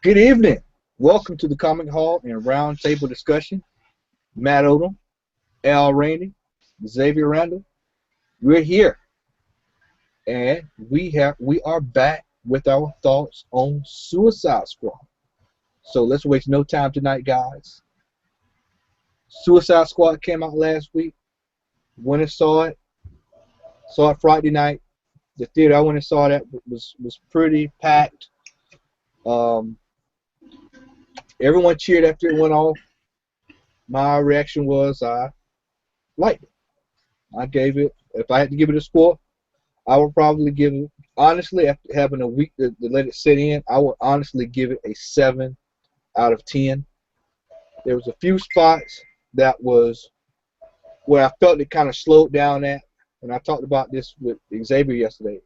Good evening. Welcome to the Comic Hall and Roundtable discussion. Matt Odom, Al Rainey, Xavier Randall. We're here, and we are back with our thoughts on Suicide Squad. So let's waste no time tonight, guys. Suicide Squad came out last week. Went and saw it. Saw it Friday night. The theater I went and saw that was pretty packed. Everyone cheered after it went off. My reaction was I liked it. I gave it, if I had to give it a score, I would probably give it, honestly, after having a week to let it sit in, I would honestly give it a 7 out of 10. There was a few spots that was where I felt it kind of slowed down at, and I talked about this with Xavier yesterday.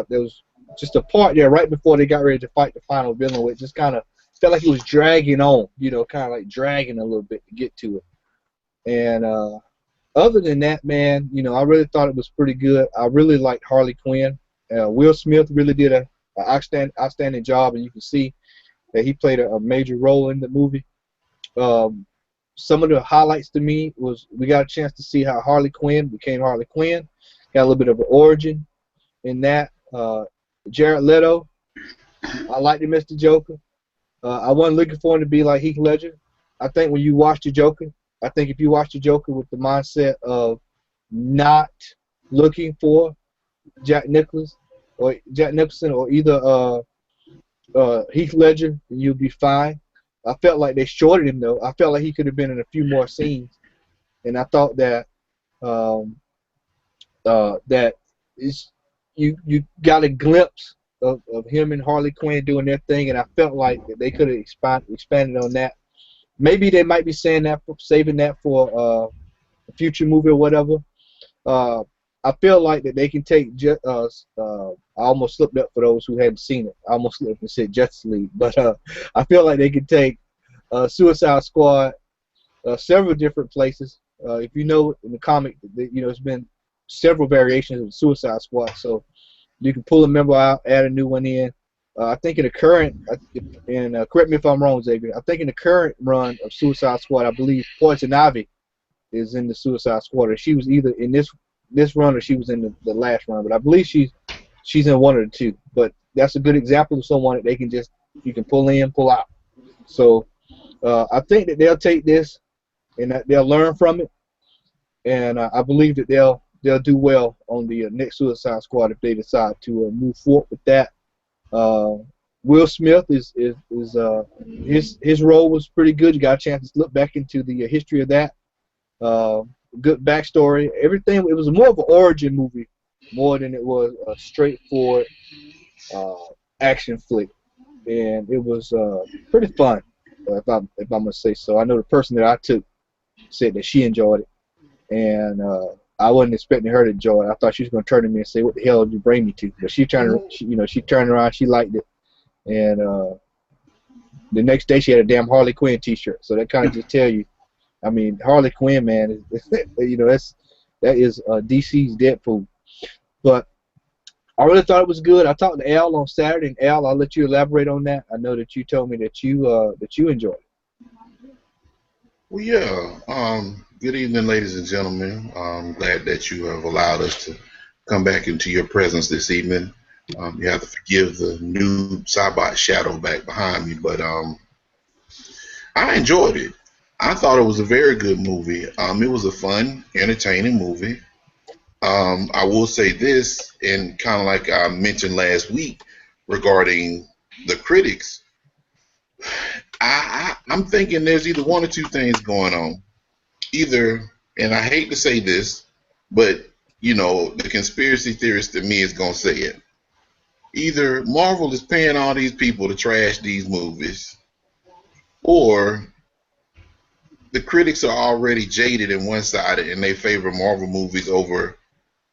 There was just a part there right before they got ready to fight the final villain where it just kind of felt like it was dragging on, kind of like dragging a little bit to get to it. And other than that, man, I really thought it was pretty good. I really liked Harley Quinn. Will Smith really did an outstanding job, and you can see that he played a major role in the movie. Some of the highlights to me was we got a chance to see how Harley Quinn became Harley Quinn. Got a little bit of an origin in that. Jared Leto, I liked him as the Joker. I wasn't looking for him to be like Heath Ledger. I think when you watch the Joker, if you watch the Joker with the mindset of not looking for Jack Nicholson or either Heath Ledger, then you'll be fine. I felt like they shorted him though. I felt like he could have been in a few more scenes, and I thought that you got a glimpse of him and Harley Quinn doing their thing, and I felt like they could have expanded on that. Maybe they might be saving that for a future movie or whatever. I feel like that they can take. I almost slipped up for those who hadn't seen it. I almost slipped and said Justice League, but I feel like they can take Suicide Squad several different places. If you know in the comic, it's been several variations of Suicide Squad, so you can pull a member out, add a new one in. I think in the current, and correct me if I'm wrong, Xavier, I think in the current run of Suicide Squad, I believe Poison Ivy is in the Suicide Squad. Or she was either in this run or she was in the last run, but I believe she's in one of the two. But that's a good example of someone that you can pull in, pull out. So I think that they'll take this and that they'll learn from it, and I believe that they'll do well on the next Suicide Squad if they decide to move forward with that. Will Smith his role was pretty good. You got a chance to look back into the history of that. Good backstory. Everything. It was more of an origin movie more than it was a straightforward action flick, and it was pretty fun. If I'm gonna say so. I know the person that I took said that she enjoyed it, and I wasn't expecting her to enjoy it. I thought she was going to turn to me and say, "What the hell did you bring me to?" But she turned around, she liked it, and the next day she had a damn Harley Quinn T-shirt. So that kind of just tell you, I mean, Harley Quinn, man, that is DC's Deadpool. But I really thought it was good. I talked to Al on Saturday, and Al, I'll let you elaborate on that. I know that you told me that you enjoyed it. Well, yeah. Good evening, ladies and gentlemen. I'm glad that you have allowed us to come back into your presence this evening. You have to forgive the new Sabbath shadow back behind me, but I enjoyed it. I thought it was a very good movie. It was a fun, entertaining movie. I will say this, and kind of like I mentioned last week regarding the critics, I'm thinking there's either one or two things going on. Either, and I hate to say this, but the conspiracy theorist in me is gonna say it. Either Marvel is paying all these people to trash these movies, or the critics are already jaded and one-sided and they favor Marvel movies over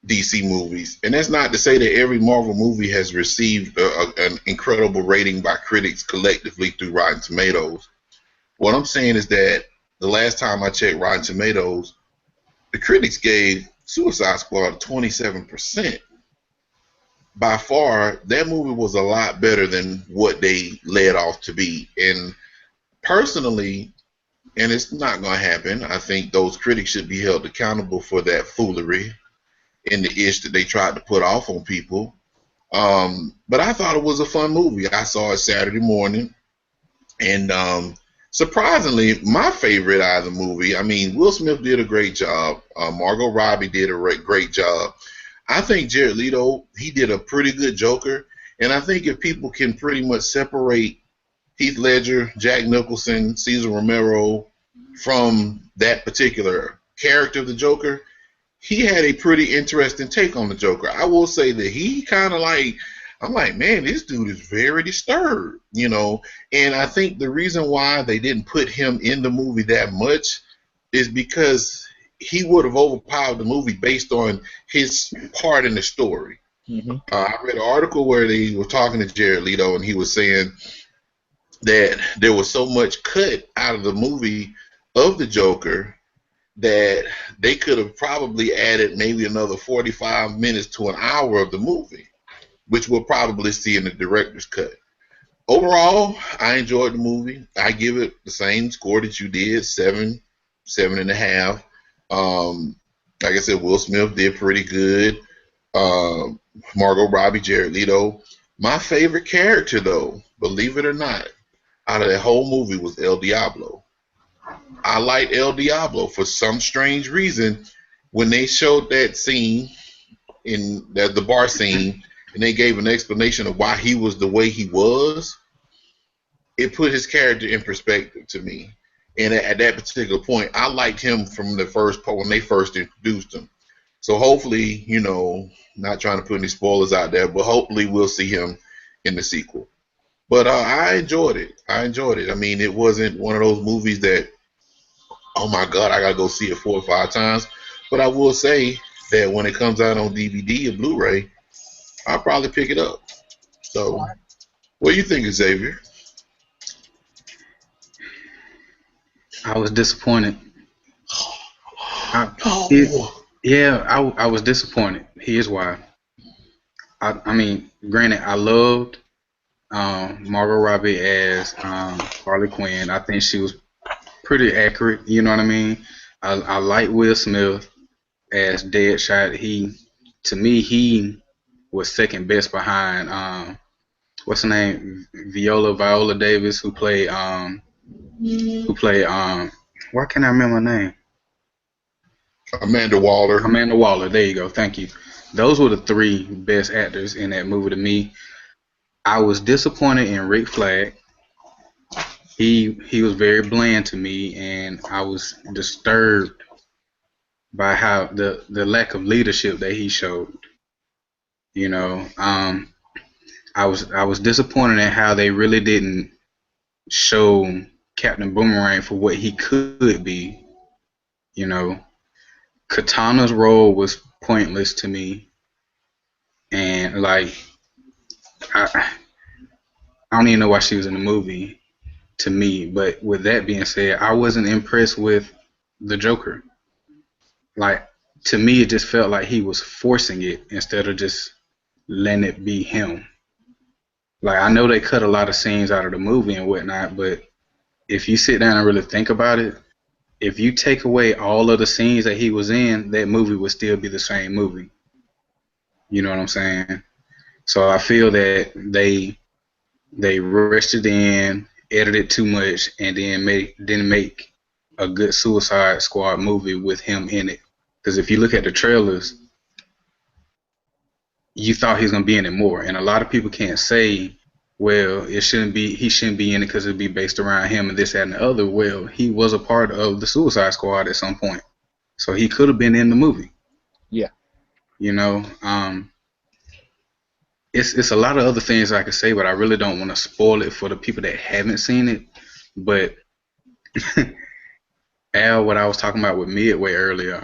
DC movies. And that's not to say that every Marvel movie has received an incredible rating by critics collectively through Rotten Tomatoes. What I'm saying is that the last time I checked Rotten Tomatoes, the critics gave Suicide Squad 27%. by far, that movie was a lot better than what they led off to be. And personally, and it's not going to happen, I think those critics should be held accountable for that foolery and the ish that they tried to put off on people. But I thought it was a fun movie. I saw it Saturday morning, and surprisingly, my favorite out of the movie. I mean, Will Smith did a great job. Margot Robbie did a great job. I think Jared Leto, he did a pretty good Joker, and I think if people can pretty much separate Heath Ledger, Jack Nicholson, Cesar Romero from that particular character of the Joker, he had a pretty interesting take on the Joker. I will say that he kind of like, I'm like, man, this dude is very disturbed, you know. And I think the reason why they didn't put him in the movie that much is because he would have overpowered the movie based on his part in the story. Mm-hmm. I read an article where they were talking to Jared Leto, and he was saying that there was so much cut out of the movie of the Joker that they could have probably added maybe another 45 minutes to an hour of the movie, which we'll probably see in the director's cut. Overall, I enjoyed the movie. I give it the same score that you did, 7.5. Like I said, Will Smith did pretty good. Margot Robbie, Jared Leto. My favorite character, though, believe it or not, out of that whole movie was El Diablo. I like El Diablo for some strange reason. When they showed that scene in the bar scene, and they gave an explanation of why he was the way he was, it put his character in perspective to me. And at that particular point, I liked him from the first part when they first introduced him. So hopefully, you know, not trying to put any spoilers out there, but hopefully we'll see him in the sequel. But I enjoyed it. I mean, it wasn't one of those movies that, oh my God, I got to go see it 4 or 5 times. But I will say that when it comes out on DVD and Blu-ray, I'll probably pick it up. So, what do you think, Xavier? I was disappointed. I was disappointed. Here's why. I mean, granted, I loved Margot Robbie as Harley Quinn. I think she was pretty accurate. You know what I mean? I like Will Smith as Deadshot. To me, he was second best behind what's her name, Viola Davis, who played why can't I remember her name? Amanda Waller. Amanda Waller. There you go. Thank you. Those were the 3 best actors in that movie to me. I was disappointed in Rick Flag. He was very bland to me, and I was disturbed by how the lack of leadership that he showed. You know, I was disappointed in how they really didn't show Captain Boomerang for what he could be. You know, Katana's role was pointless to me, and like I don't even know why she was in the movie to me. But with that being said, I wasn't impressed with the Joker. Like, to me, it just felt like he was forcing it instead of just letting it be him. Like, I know they cut a lot of scenes out of the movie and whatnot, but if you sit down and really think about it, if you take away all of the scenes that he was in, that movie would still be the same movie. You know what I'm saying? So I feel that they rushed it in, edited too much, and then didn't make a good Suicide Squad movie with him in it. Because if you look at the trailers, you thought he was gonna be in it more, and a lot of people can't say, well, he shouldn't be in it because it'd be based around him and this, that, and the other. Well, he was a part of the Suicide Squad at some point, so he could have been in the movie. Yeah. You know, it's a lot of other things I could say, but I really don't want to spoil it for the people that haven't seen it. But Al, what I was talking about with Midway earlier,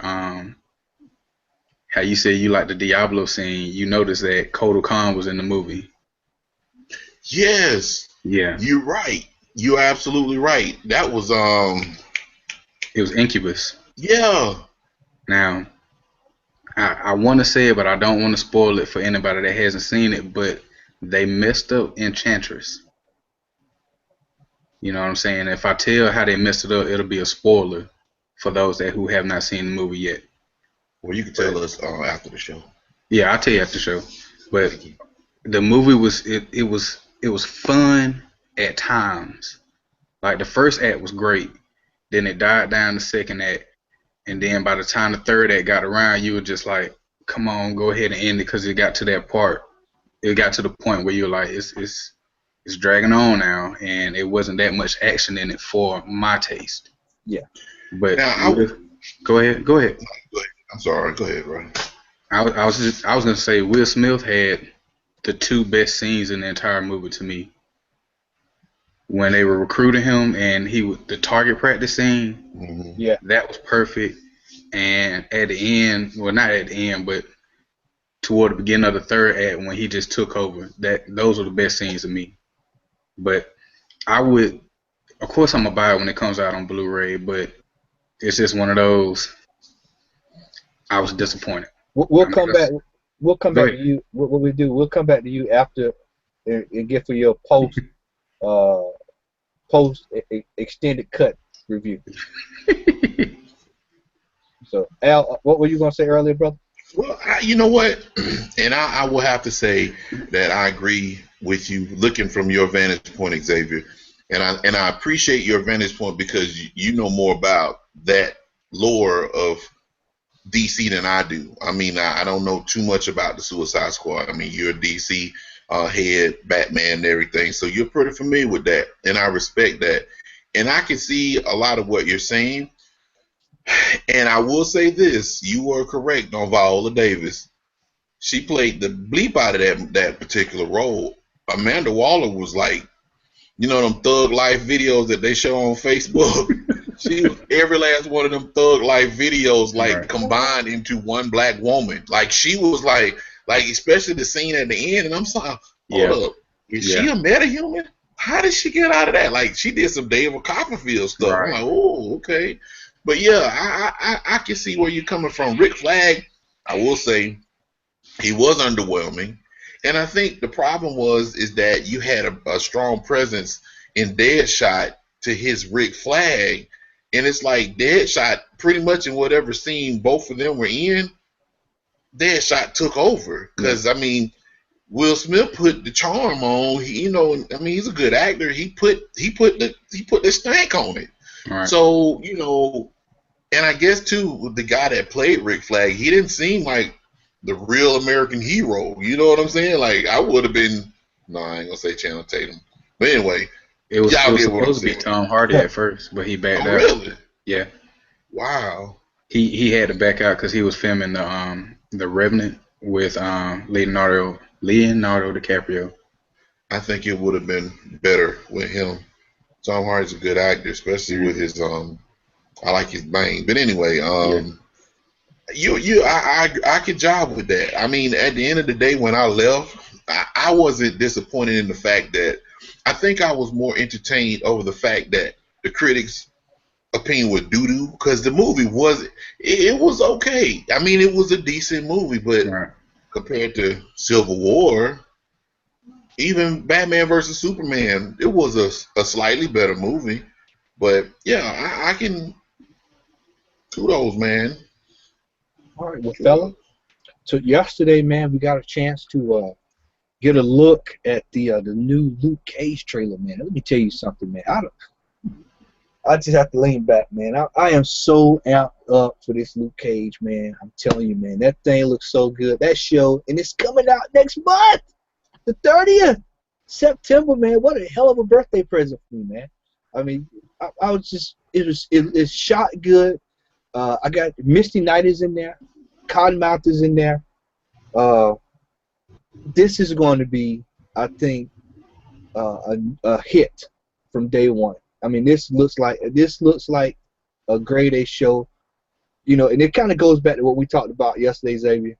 how you said you like the Diablo scene, you noticed that Kotal Khan was in the movie. Yes. Yeah. You're right. You're absolutely right. That was It was Incubus. Yeah. Now, I want to say it, but I don't want to spoil it for anybody that hasn't seen it. But they messed up Enchantress. You know what I'm saying? If I tell how they messed it up, it'll be a spoiler for those that who have not seen the movie yet. Well, you can But tell us after the show. yeah, I'll tell you after the show. But Thank you. the movie was it was fun at times. Like the first act was great, then it died down the second act, and then by the time the third act got around, you were just like, "Come on, go ahead and end it," because it got to that part. It got to the point where you're like, it's dragging on now, and it wasn't that much action in it for my taste. Yeah. But Now, go ahead, go ahead. go ahead. I'm sorry. Go ahead, bro. I was gonna say Will Smith had the two best scenes in the entire movie to me. When they were recruiting him and the target practice scene, Mm-hmm. Yeah. that was perfect. And at the end, well, not at the end, but toward the beginning of the third act when he just took over, those were the best scenes to me. But I would, of course, I'm gonna buy it when it comes out on Blu-ray, but it's just one of those. I was disappointed. We'll I'm come back. We'll come Go back to ahead. you. What we do? We'll come back to you after and get for your uh, post extended cut review. So, Al, what were you gonna say earlier, brother? Well, you know what? And I will have to say that I agree with you looking from your vantage point, Xavier. And I appreciate your vantage point because you know more about that lore of DC than I do. I mean, I don't know too much about the Suicide Squad. I mean, you're a DC head, Batman, and everything, so you're pretty familiar with that, and I respect that. And I can see a lot of what you're saying. And I will say this: you were correct on Viola Davis. She played the bleep out of that particular role. Amanda Waller was like, you know, them thug life videos that they show on Facebook. She was every last one of them thug life videos, like Right. combined into one black woman. Like she was like especially the scene at the end, and I'm like, hold Yeah. up, is she Yeah. a metahuman? How did she get out of that? Like she did some David Copperfield stuff. I'm Right. like, oh, okay. But yeah, I can see where you're coming from. Rick Flag, I will say, he was underwhelming, and I think the problem is that you had a strong presence in Deadshot to his Rick Flag, and it's like Deadshot pretty much in whatever scene both of them were in, Deadshot took over Yeah. because I mean Will Smith put the charm on. He, you know, I mean he's a good actor. He put the stank on it. Right. So you know, and I guess too, the guy that played Rick Flag, he didn't seem like the real American hero. You know what I'm saying? Like I would have been. No, I ain't gonna say Channing Tatum. But anyway, It was y'all get what I'm supposed to be saying. Tom Hardy at first, but he backed Oh, out. really? Yeah. Wow. He had to back out because he was filming the Revenant with Leonardo DiCaprio. I think it would have been better with him. Tom Hardy's a good actor, especially with his I like his bang. But anyway, Yeah. I could job with that. I mean, at the end of the day, when I left, I wasn't disappointed in the fact that I think I was more entertained over the fact that the critics' opinion was doo doo because the movie it was okay. I mean, it was a decent movie, but Right. compared to Civil War, even Batman versus Superman, it was a slightly better movie. But yeah, I can kudos, man. All right, well, fella. So yesterday, man, we got a chance to get a look at the new Luke Cage trailer, man. Let me tell you something, man. I just have to lean back, man. I am so amped up for this Luke Cage, man. I'm telling you, man, that thing looks so good. That show, and it's coming out next month, the 30th September, man. What a hell of a birthday present for me, man. I mean, I was just, it's shot good. I got Misty Knight is in there, Cottonmouth is in there. This is going to be, I think, a hit from day one. I mean, this looks like a grade A show, you know, and it kind of goes back to what we talked about yesterday, Xavier.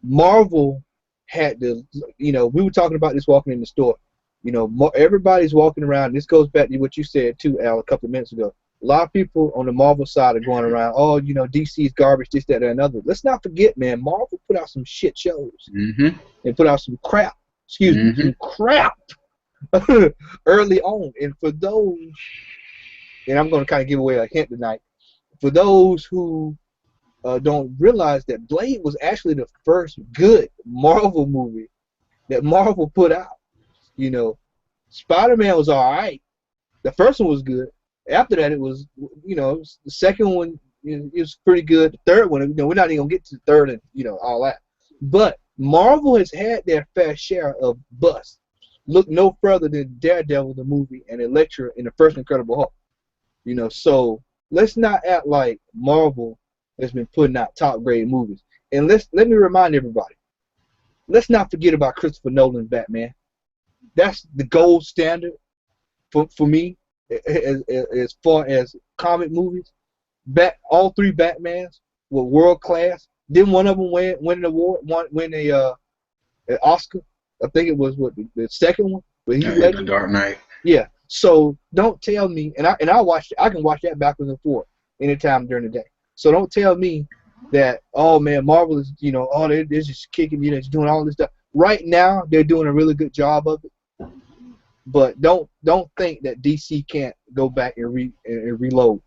Marvel had to, you know, we were talking about this walking in the store. You know, everybody's walking around. This goes back to what you said too, Al, a couple of minutes ago. A lot of people on the Marvel side are going around, oh, you know, DC's garbage, this, that, and another. Let's not forget, man, Marvel put out some shit shows. Mm-hmm. They put out some crap. Excuse me, some crap early on. And for those, and I'm going to kind of give away a hint tonight, for those who don't realize that Blade was actually the first good Marvel movie that Marvel put out. You know, Spider-Man was all right. The first one was good. After that, it was, you know, the second one it was pretty good. The third one, you know, we're not even gonna get to the third and, you know, all that. But Marvel has had their fair share of busts. Look no further than Daredevil the movie and Elektra in the first Incredible Hulk. You know, so let's not act like Marvel has been putting out top grade movies. And let me remind everybody, let's not forget about Christopher Nolan's Batman. That's the gold standard for me as far as comic movies. All three Batmans were world class. Didn't one of them win an award? Win an Oscar? I think it was the second one. But he led The Dark Knight. Yeah. So don't tell me, and I watch. I can watch that backwards and forth anytime during the day. So don't tell me that, oh man, Marvel is, you know, oh they're just kicking, you know, just doing all this stuff. Right now they're doing a really good job of it. But don't think that DC can't go back and reload,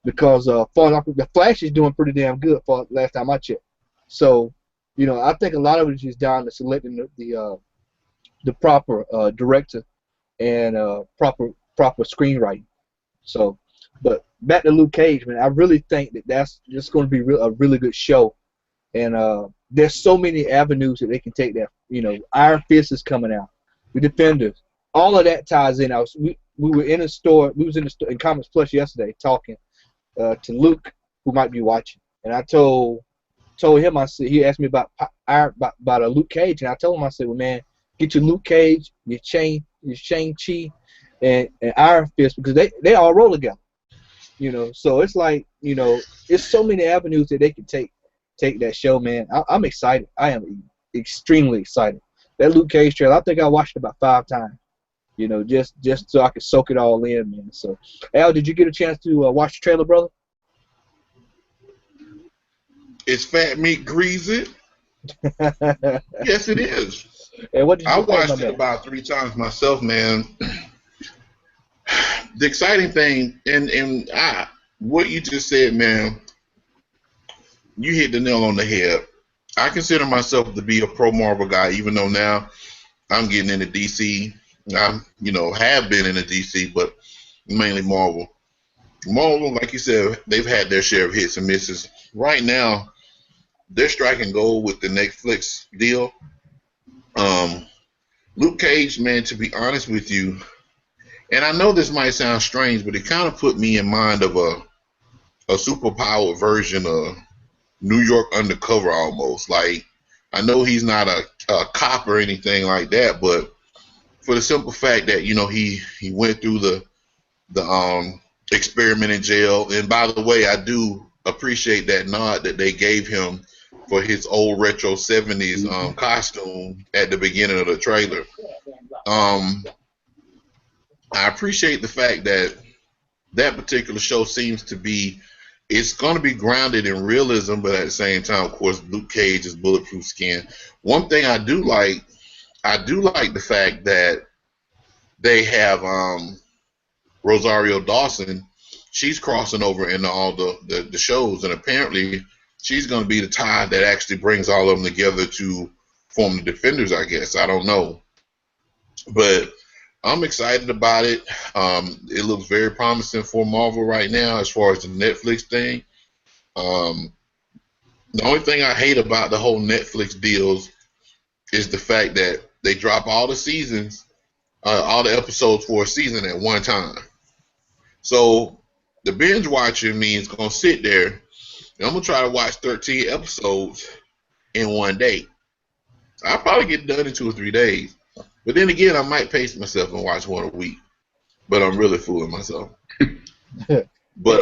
because the Flash is doing pretty damn good for last time I checked. So, you know, I think a lot of it is just down to selecting the proper director and proper screenwriting. So, but back to Luke Cage, man, I really think that's just going to be a really good show, and there's so many avenues that they can take that. You know, Iron Fist is coming out, the Defenders. All of that ties in. We were in a store. We was in the store in Comics Plus yesterday talking to Luke, who might be watching, and I told him, I said, he asked me about a Luke Cage, and I told him, I said, well, man, get your Luke Cage, your Shang-Chi, and Iron Fist, because they all roll together. You know, so it's like, you know, it's so many avenues that they can take that show, man. I'm excited. I am extremely excited. That Luke Cage trailer, I think I watched it about 5 times. You know, just so I could soak it all in, man. So, Al, did you get a chance to watch the trailer, brother? Is fat meat greasy? Yes, it is. And what did you I think, watched it about 3 times myself, man. The exciting thing, and what you just said, man, you hit the nail on the head. I consider myself to be a pro Marvel guy, even though now I'm getting into DC. I'm, you know, have been into DC, but mainly Marvel. Marvel, like you said, they've had their share of hits and misses. Right now, they're striking gold with the Netflix deal. Luke Cage, man, to be honest with you, and I know this might sound strange, but it kind of put me in mind of a superpowered version of New York Undercover almost. Like, I know he's not a cop or anything like that, but for the simple fact that, you know, he went through the experiment in jail. And by the way, I do appreciate that nod that they gave him for his old retro 70s costume at the beginning of the trailer. I appreciate the fact that that particular show seems to be, it's going to be grounded in realism, but at the same time, of course, Luke Cage's bulletproof skin. One thing I do like the fact that they have Rosario Dawson. She's crossing over into all the shows, and apparently she's going to be the tie that actually brings all of them together to form the Defenders, I guess. I don't know. But I'm excited about it. It looks very promising for Marvel right now as far as the Netflix thing. The only thing I hate about the whole Netflix deals is the fact that they drop all the seasons, all the episodes for a season at one time. So the binge watching me is going to sit there, and I'm going to try to watch 13 episodes in one day. I'll probably get done in 2 or 3 days. But then again, I might pace myself and watch one a week. But I'm really fooling myself. But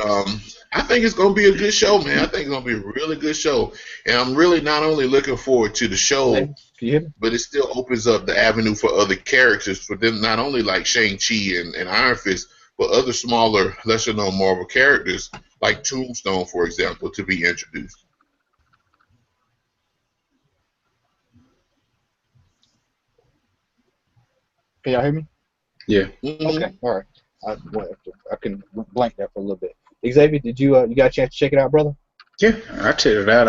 I think it's going to be a good show, man. I think it's going to be a really good show. And I'm really not only looking forward to the show, but it still opens up the avenue for other characters, for them, not only like Shang-Chi and Iron Fist, for other smaller, lesser known Marvel characters, like Tombstone, for example, to be introduced. Can y'all hear me? Yeah. Okay, all right. I can blank that for a little bit. Xavier, did you got a chance to check it out, brother? Yeah, I checked it out.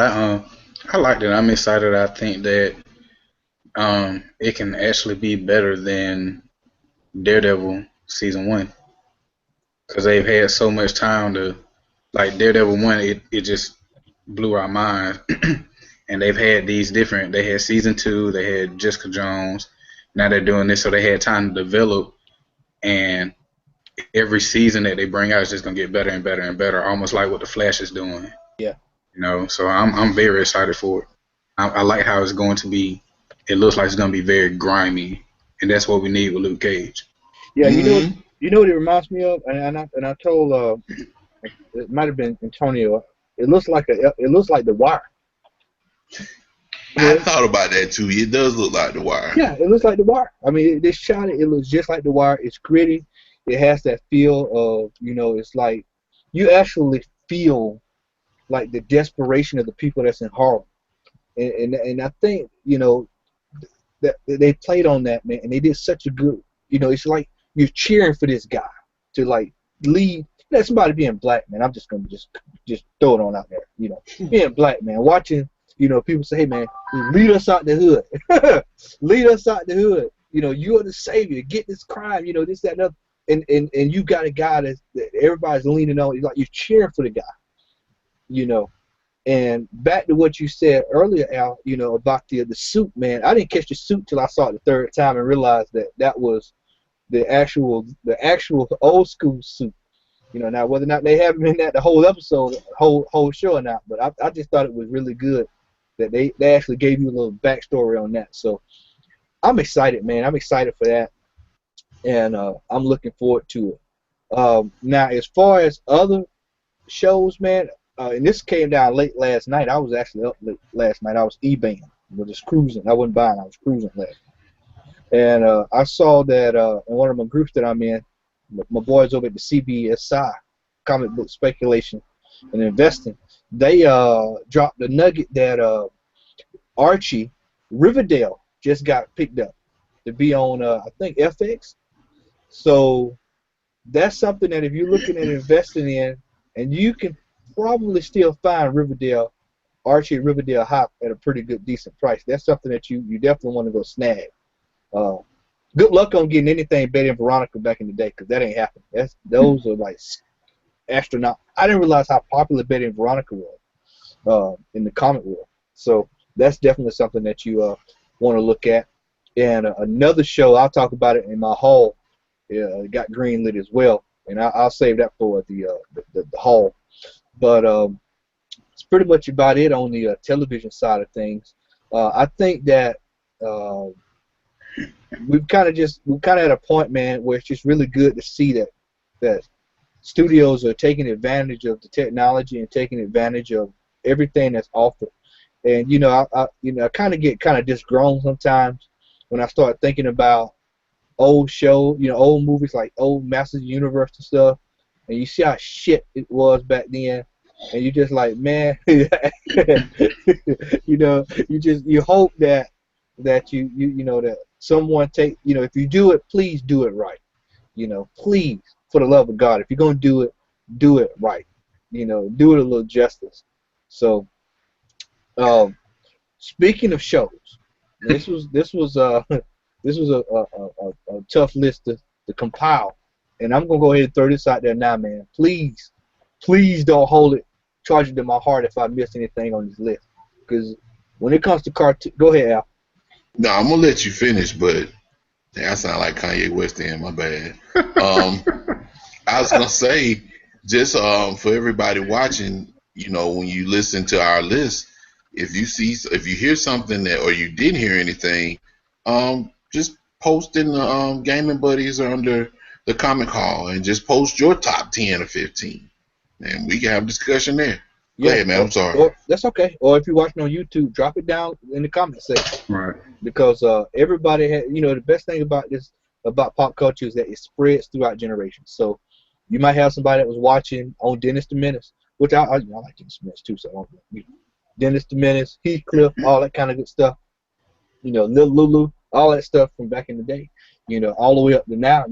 I liked it. I'm excited. I think that it can actually be better than Daredevil season 1 because they've had so much time to like Daredevil 1. It just blew our minds, and they've had these different. They had season 2. They had Jessica Jones. Now they're doing this, so they had time to develop. And every season that they bring out is just gonna get better and better and better, almost like what the Flash is doing. Yeah. So I'm very excited for it. I like how it's going to be. It looks like it's going to be very grimy, and that's what we need with Luke Cage. Yeah, you know what it reminds me of, and I told it might have been Antonio. It looks like The Wire. I thought about that too. It does look like The Wire. Yeah, it looks like The Wire. I mean, they shot it. It looks just like The Wire. It's gritty. It has that feel of, it's like you actually feel like the desperation of the people that's in Harlem. And I think, that they played on that, man, and they did such a good, it's like you're cheering for this guy to like lead. Let somebody being black, man. I'm just gonna just throw it on out there, being black, man. Watching, people say, hey, man, lead us out the hood, lead us out the hood. You're the savior. Get this crime, this, that, and other. And you got a guy that everybody's leaning on. It's like you're cheering for the guy, And back to what you said earlier, Al, about the suit, man. I didn't catch the suit till I saw it the third time and realized that was the actual old school suit. Now whether or not they have him in that the whole episode, whole show or not, but I just thought it was really good that they actually gave you a little backstory on that. So I'm excited, man. I'm excited for that, and I'm looking forward to it. Now, as far as other shows, man. And this came down late last night. I was actually up late last night. I was eBaying. I was just cruising. I wasn't buying. I was cruising last night. And I saw that in one of my groups that I'm in, my boys over at the CBSI, Comic Book Speculation and Investing, they dropped the nugget that Archie Riverdale just got picked up to be on, I think, FX. So that's something that if you're looking at investing in, and you can probably still find Archie Riverdale Hop at a pretty good, decent price. That's something that you definitely want to go snag. Good luck on getting anything Betty and Veronica back in the day, because that ain't happening. Those are like astronaut. I didn't realize how popular Betty and Veronica was in the comic world. So that's definitely something that you want to look at. And another show, I'll talk about it in my haul. Got greenlit as well, and I'll save that for the haul. But it's pretty much about it on the television side of things. I think that we've kind of at a point, man, where it's just really good to see that studios are taking advantage of the technology and taking advantage of everything that's offered. And I kind of get disgruntled sometimes when I start thinking about old old movies like old Masters of the Universe and stuff. And you see how shit it was back then, and you just like, man, you hope that that someone take, if you do it, please do it right, please, for the love of God, if you're gonna do it right, do it a little justice. So, speaking of shows, this was a tough list to compile. And I'm going to go ahead and throw this out there now, man. Please don't hold it, charge it to my heart if I miss anything on this list. Because when it comes to cartoon, go ahead, Al. No, I'm going to let you finish, but I sound like Kanye West in, my bad. I was going to say, just for everybody watching, when you listen to our list, if you hear something or you didn't hear anything, just post in the Gaming Buddies or under the Comic Hall and just post your top 10 or 15, and we can have a discussion there. Go ahead, man. I'm sorry. That's okay. Or if you're watching on YouTube, drop it down in the comment section. Right. Because everybody the best thing about pop culture is that it spreads throughout generations. So You might have somebody that was watching on Dennis the Menace, which I like Dennis the Menace too. So I don't, Dennis the Menace, Heathcliff, all that kind of good stuff. Little Lulu, all that stuff from back in the day. All the way up to now.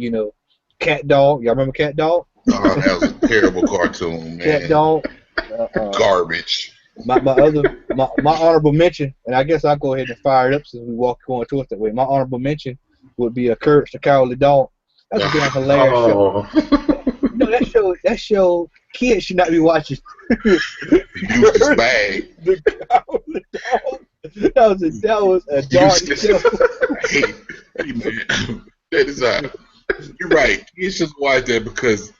Cat Dog. Y'all remember Cat Dog? Oh, that was a terrible cartoon, man. Cat Dog. Garbage. My honorable mention, and I guess I'll go ahead and fire it up since we going towards that way. My honorable mention would be Courage the Cowardly Dog. That's a damn hilarious show. That show kids should not be watching. Eustace Bag. The Cowardly Dog. That was a dark show. Hey man, that is you're right. Kids should watch that because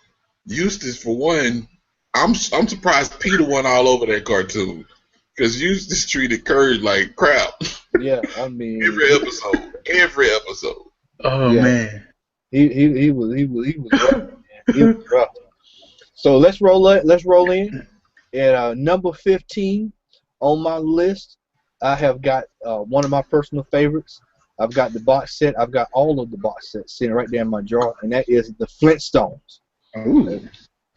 Eustace, for one, I'm surprised Peter went all over that cartoon because Eustace treated Courage like crap. Yeah, I mean every episode. Oh yeah. Man, he was rough. Man. He was rough. So let's roll in. At number 15 on my list, I have got one of my personal favorites. I've got the box set. I've got all of the box sets sitting right there in my drawer, and that is the Flintstones. Ooh.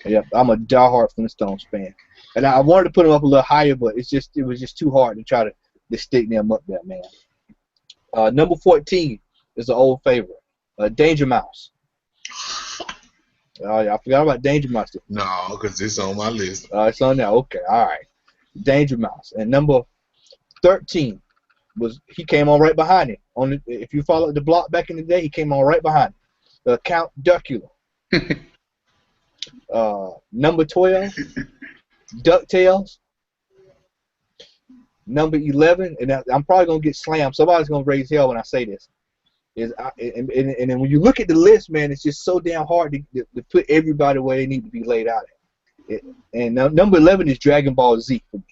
Yep, I'm a diehard Flintstones fan, and I wanted to put them up a little higher, but it was just too hard to try to stick them up there, man. Number 14 is an old favorite, Danger Mouse. I forgot about Danger Mouse. No, because it's on my list. It's on there. Okay, all right. Danger Mouse. And number 13 he came on right behind him. If you followed the block back in the day, he came on right behind him. Count Duckula. Number 12, DuckTales. Number 11, and I'm probably gonna get slammed. Somebody's gonna raise hell when I say this. And then when you look at the list, man, it's just so damn hard to put everybody where they need to be laid out at. And number 11 is Dragon Ball Z for me.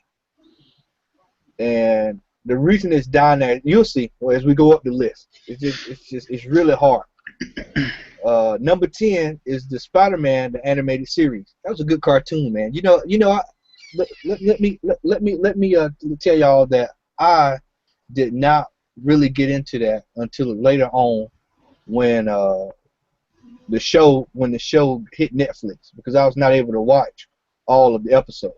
And the reason it's down there, you'll see as we go up the list. It's really hard. Number 10 is the Spider-Man, the animated series. That was a good cartoon, man. Let me tell y'all that I did not really get into that until later on when the show hit Netflix, because I was not able to watch all of the episodes.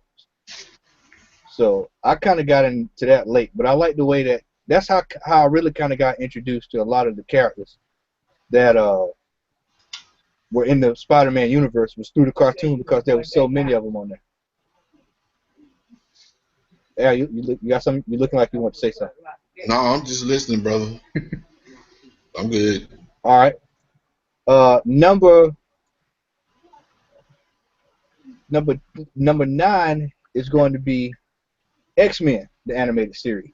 So I kind of got into that late, but I like the way that's how I really kind of got introduced to a lot of the characters that were in the Spider-Man universe, was through the cartoon, because there was so many of them on there. Yeah, you got something? You're looking like you want to say something. No, I'm just listening, brother. I'm good. All right. Number 9 is going to be X-Men, the animated series.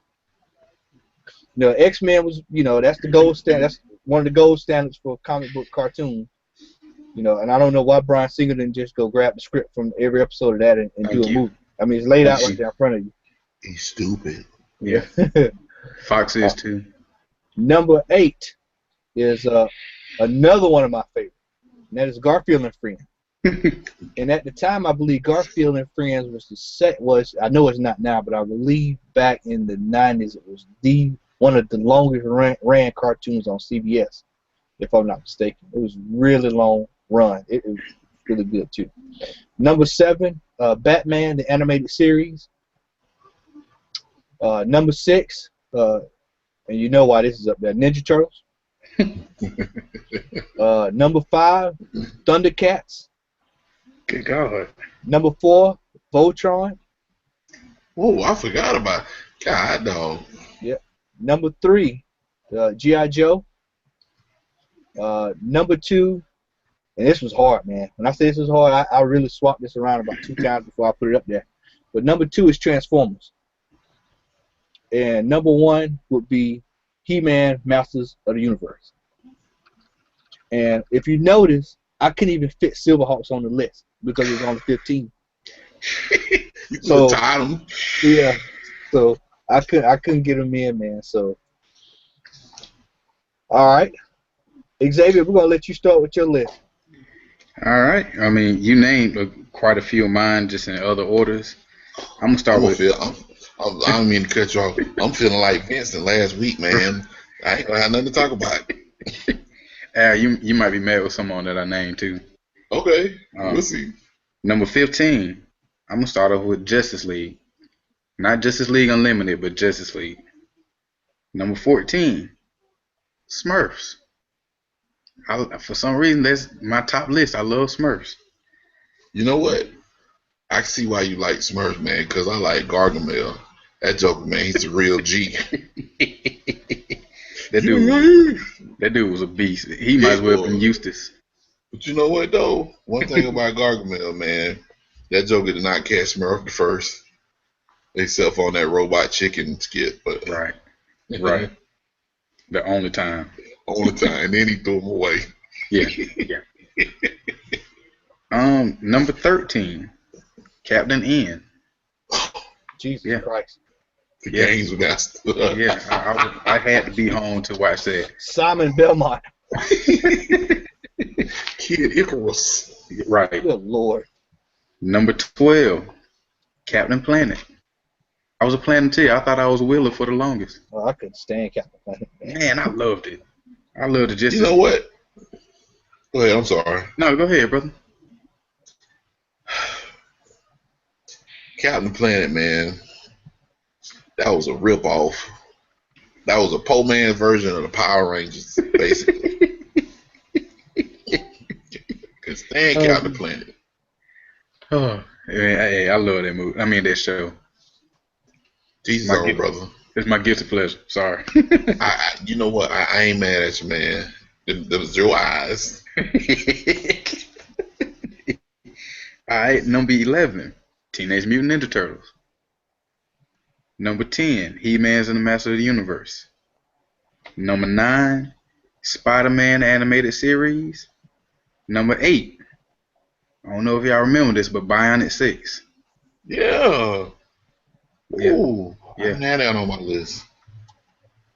X-Men was, that's the gold standard. That's one of the gold standards for comic book cartoons. And I don't know why Bryan Singer didn't just go grab the script from every episode of that and do a movie. I mean, it's laid out right there in front of you. He's stupid. Yeah. Fox is too. Number 8 is another one of my favorites, and that is Garfield and Friends. And at the time, I believe Garfield and Friends was I know it's not now, but I believe back in the 90s it was one of the longest ran cartoons on CBS, if I'm not mistaken. It was really long run. It was really good too. Number 7, Batman, the animated series. Number 6, and you know why this is up there, Ninja Turtles. Number 5, Thundercats. Good God. Number 4, Voltron. Oh, I forgot about God, dog. Yep. Number 3, G.I. Joe. Number 2, and this was hard, man. When I say this was hard, I really swapped this around about 2 times before I put it up there. But number 2 is Transformers. And number 1 would be He-Man, Masters of the Universe. And if you notice, I couldn't even fit Silverhawks on the list because it was only 15. You so tied him. Yeah. So I couldn't get him in, man. So all right, Xavier, we're gonna let you start with your list. All right. I mean, you named quite a few of mine, just in other orders. I'm gonna start with. I don't mean to cut you off. I'm feeling like Vincent last week, man. I ain't gonna have nothing to talk about. You might be mad with someone that I named too. Okay, we'll Um, see. Number 15, I'm gonna start off with Justice League. Not Justice League Unlimited, but Justice League. Number 14, Smurfs. For some reason, that's my top list. I love Smurfs. You know what? I can see why you like Smurfs, man, because I like Gargamel. That Joker, man, he's a real G. That dude was a beast. He might Yeah, as well have been boy. Eustace. But you know what, though? One thing about Gargamel, man, that Joker did not catch Smurf the first, except on that robot chicken skit. But Right, right. The only time. only time, and then he threw him away. Yeah, yeah. Number 13, Captain N. Jesus Yeah, Christ. The yeah, games we got. yeah. I had to be home to watch that. Simon Belmont. Kid Icarus. Right. Good Lord. Number 12, Captain Planet. I was a Planeteer. I thought I was Wheeler for the longest. Oh, I couldn't stand Captain Planet. Man, I loved it. I loved it just You know what? Go ahead. I'm sorry. No, go ahead, brother. Captain Planet, man. That was a ripoff. That was a poor man's version of the Power Rangers, basically. Cause stand Captain Planet. Oh, hey, I love that movie. I mean, that show. Jesus My own gift. brother. It's my guilty pleasure. Sorry. You know what? I ain't mad at you, man. Them was your eyes. All right, number 11, Teenage Mutant Ninja Turtles. Number 10, He-Man's and the Master of the Universe. Number 9, Spider-Man animated series. Number 8, I don't know if y'all remember this, but Bionic 6. Yeah. Yeah, Ooh. I yeah. haven't had that on my list.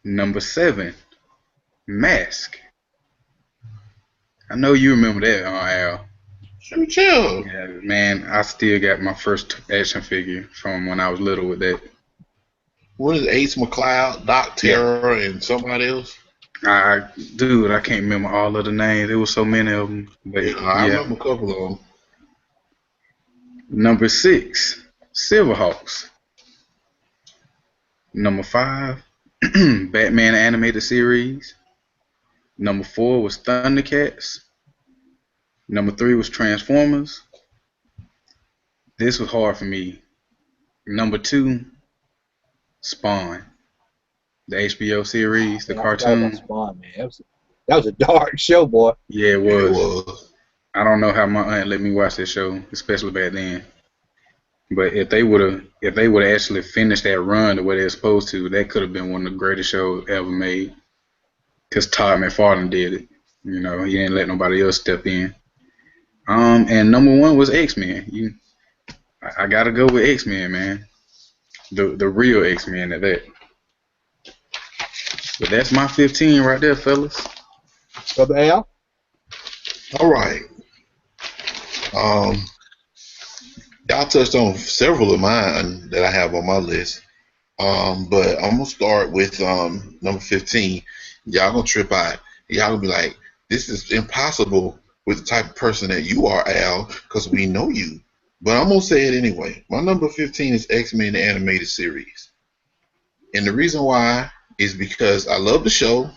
Number 7, Mask. I know you remember that, Al. Sure, chill. Yeah, man, I still got my first action figure from when I was little with that. What is Ace McCloud, Doc Yeah. Terror, and somebody else? Dude, I can't remember all of the names. There was so many of them. But I yeah. remember a couple of them. Number 6, Silverhawks. Number 5, Batman animated series. Number 4 was Thundercats. Number 3 was Transformers. This was hard for me. Number 2, Spawn, the HBO series, the Man, I forgot about cartoon. Spawn, man. That was a dark show, boy. Yeah, it It was. was. I don't know how my aunt let me watch that show, especially back then. But if they would have actually finished that run the way they're supposed to, that could have been one of the greatest shows ever made. Cause Todd McFarlane did it. You know, he didn't let nobody else step in. And number 1 was X-Men. I gotta go with X-Men, man. The real X-Men at that. But that's my 15 right there, fellas. Brother Al? All right. Y'all touched on several of mine that I have on my list. But I'm gonna start with number 15. Y'all gonna trip out. Y'all gonna be like, this is impossible with the type of person that you are, Al, because we know you. But I'm gonna say it anyway. My number 15 is X-Men the animated series. And the reason why is because I love the show,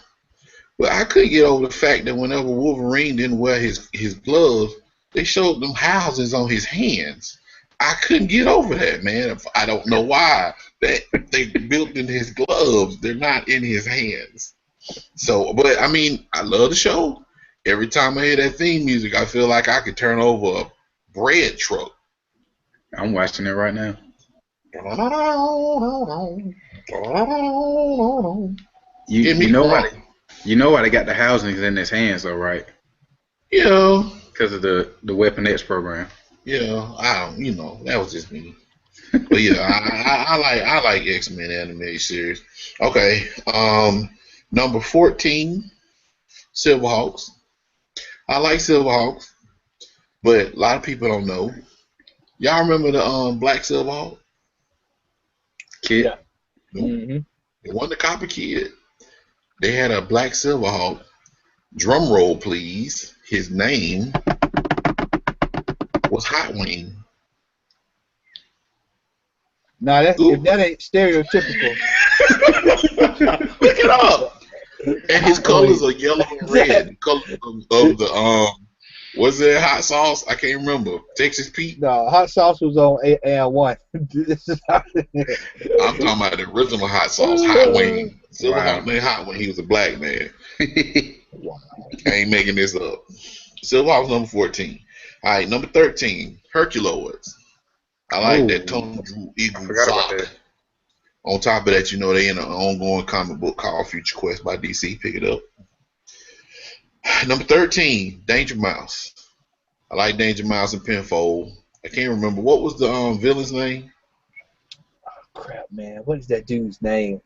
but I couldn't get over the fact that whenever Wolverine didn't wear his gloves, they showed them houses on his hands. I couldn't get over that, man. I don't know why. That they built in his gloves. They're not in his hands. So, but I mean, I love the show. Every time I hear that theme music, I feel like I could turn over a bread truck. I'm watching it right now. You know why? You know why they got the housings in his hands, though, right? Yeah. Because of the Weapon X program. Yeah, that was just me. But yeah, I like X-Men animated series. Okay, number 14, Silverhawks. I like Silverhawks, but a lot of people don't know. Y'all remember the Black Silverhawk? Kid. Yeah. Nope. Mm-hmm. It wasn't the Copper Kid. They had a Black Silverhawk. Drum roll, please. His name was Hot Wing. Now if Google. that ain't stereotypical. Look it up. And his colors are yellow and red. The color of the what's that hot sauce? I can't remember. Texas Pete. No, hot sauce was on AN1. I'm talking about the original hot sauce, Hot Wing. Silverhawk named Hot Wing. He was a black man. Wow. I ain't making this up. Silverhawk's number 14. All right, number 13, Herculoids. I like that Tony Drew Eagle sock. On top of that, you know, they in an ongoing comic book called Future Quest by DC. Pick it up. Number 13, Danger Mouse. I like Danger Mouse and Penfold. I can't remember. What was the villain's name? Oh, crap, man. What is that dude's name?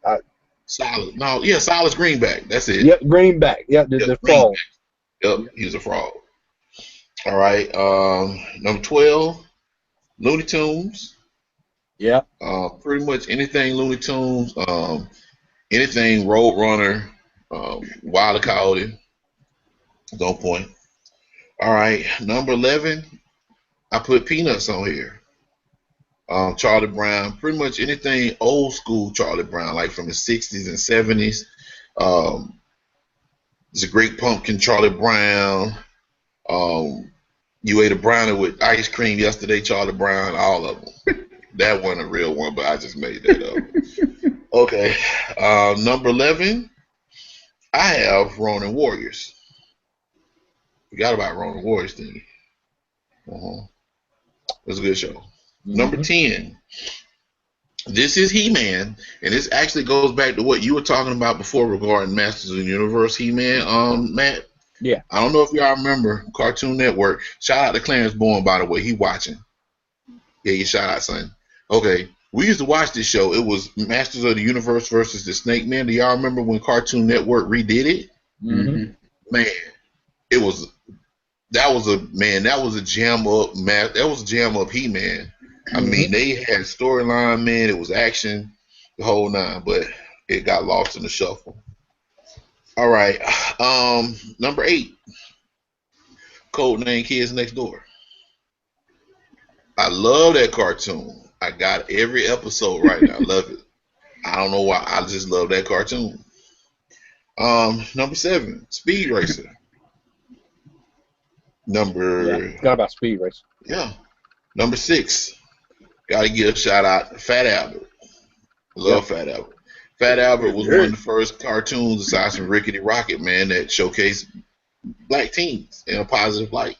Silas. No, yeah, Silas Greenback. That's it. Yep, Greenback. Yep, the frog. Yep, he was a frog. All right. Number 12, Looney Tunes. Yeah. Pretty much anything Looney Tunes, anything Roadrunner, Wile E. Coyote. No point. All right, number 11, I put Peanuts on here. Charlie Brown, pretty much anything old school Charlie Brown, like from the 60s and 70s. It's a Great Pumpkin, Charlie Brown. You ate a brownie with ice cream yesterday, Charlie Brown, all of them. That wasn't a real one, but I just made that up. Okay. Number 11, I have Ronin Warriors. Forgot about Ronin Warriors thing. It was a good show. Mm-hmm. Number 10, this is He-Man, and this actually goes back to what you were talking about before regarding Masters of the Universe, He-Man, Matt. Yeah. I don't know if y'all remember Cartoon Network. Shout out to Clarence Bourne, by the way. He watching. Yeah, you shout out, son. Okay. We used to watch this show. It was Masters of the Universe versus the Snake Man. Do y'all remember when Cartoon Network redid it? Mm-hmm. Man, that was a jam up, man. That was a jam up He-Man. I mean, they had storyline, man. It was action, the whole nine, but it got lost in the shuffle. All right. Number 8, Codename Kids Next Door. I love that cartoon. I got every episode right now. I love it. I don't know why. I just love that cartoon. Number 7, Speed Racer. Forgot about Speed Racer. Yeah. Number 6, got to give a shout out to Fat Albert. Love Fat Albert. Fat Albert was one of the first cartoons, aside from Rickety Rocket, man, that showcased black teens in a positive light.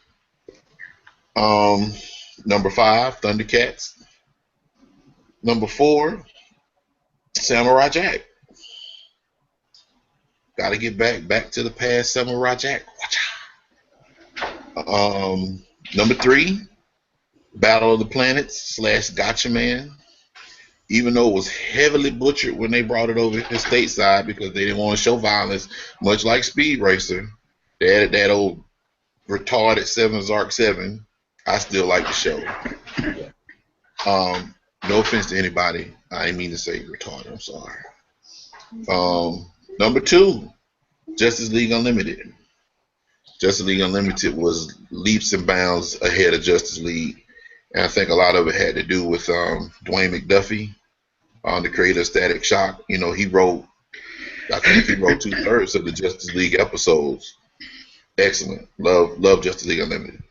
Number 5, Thundercats. Number 4, Samurai Jack. Got to get back to the past, Samurai Jack. Number 3, Battle of the Planets / Gotcha Man. Even though it was heavily butchered when they brought it over here stateside because they didn't want to show violence, much like Speed Racer. They added that old retarded 7 Zark 7. I still like the show. No offense to anybody. I didn't mean to say retarded. I'm sorry. Number 2, Justice League Unlimited. Justice League Unlimited was leaps and bounds ahead of Justice League. And I think a lot of it had to do with Dwayne McDuffie, the creator of Static Shock. You know, I think he wrote 2/3 of the Justice League episodes. Excellent. Love Justice League Unlimited.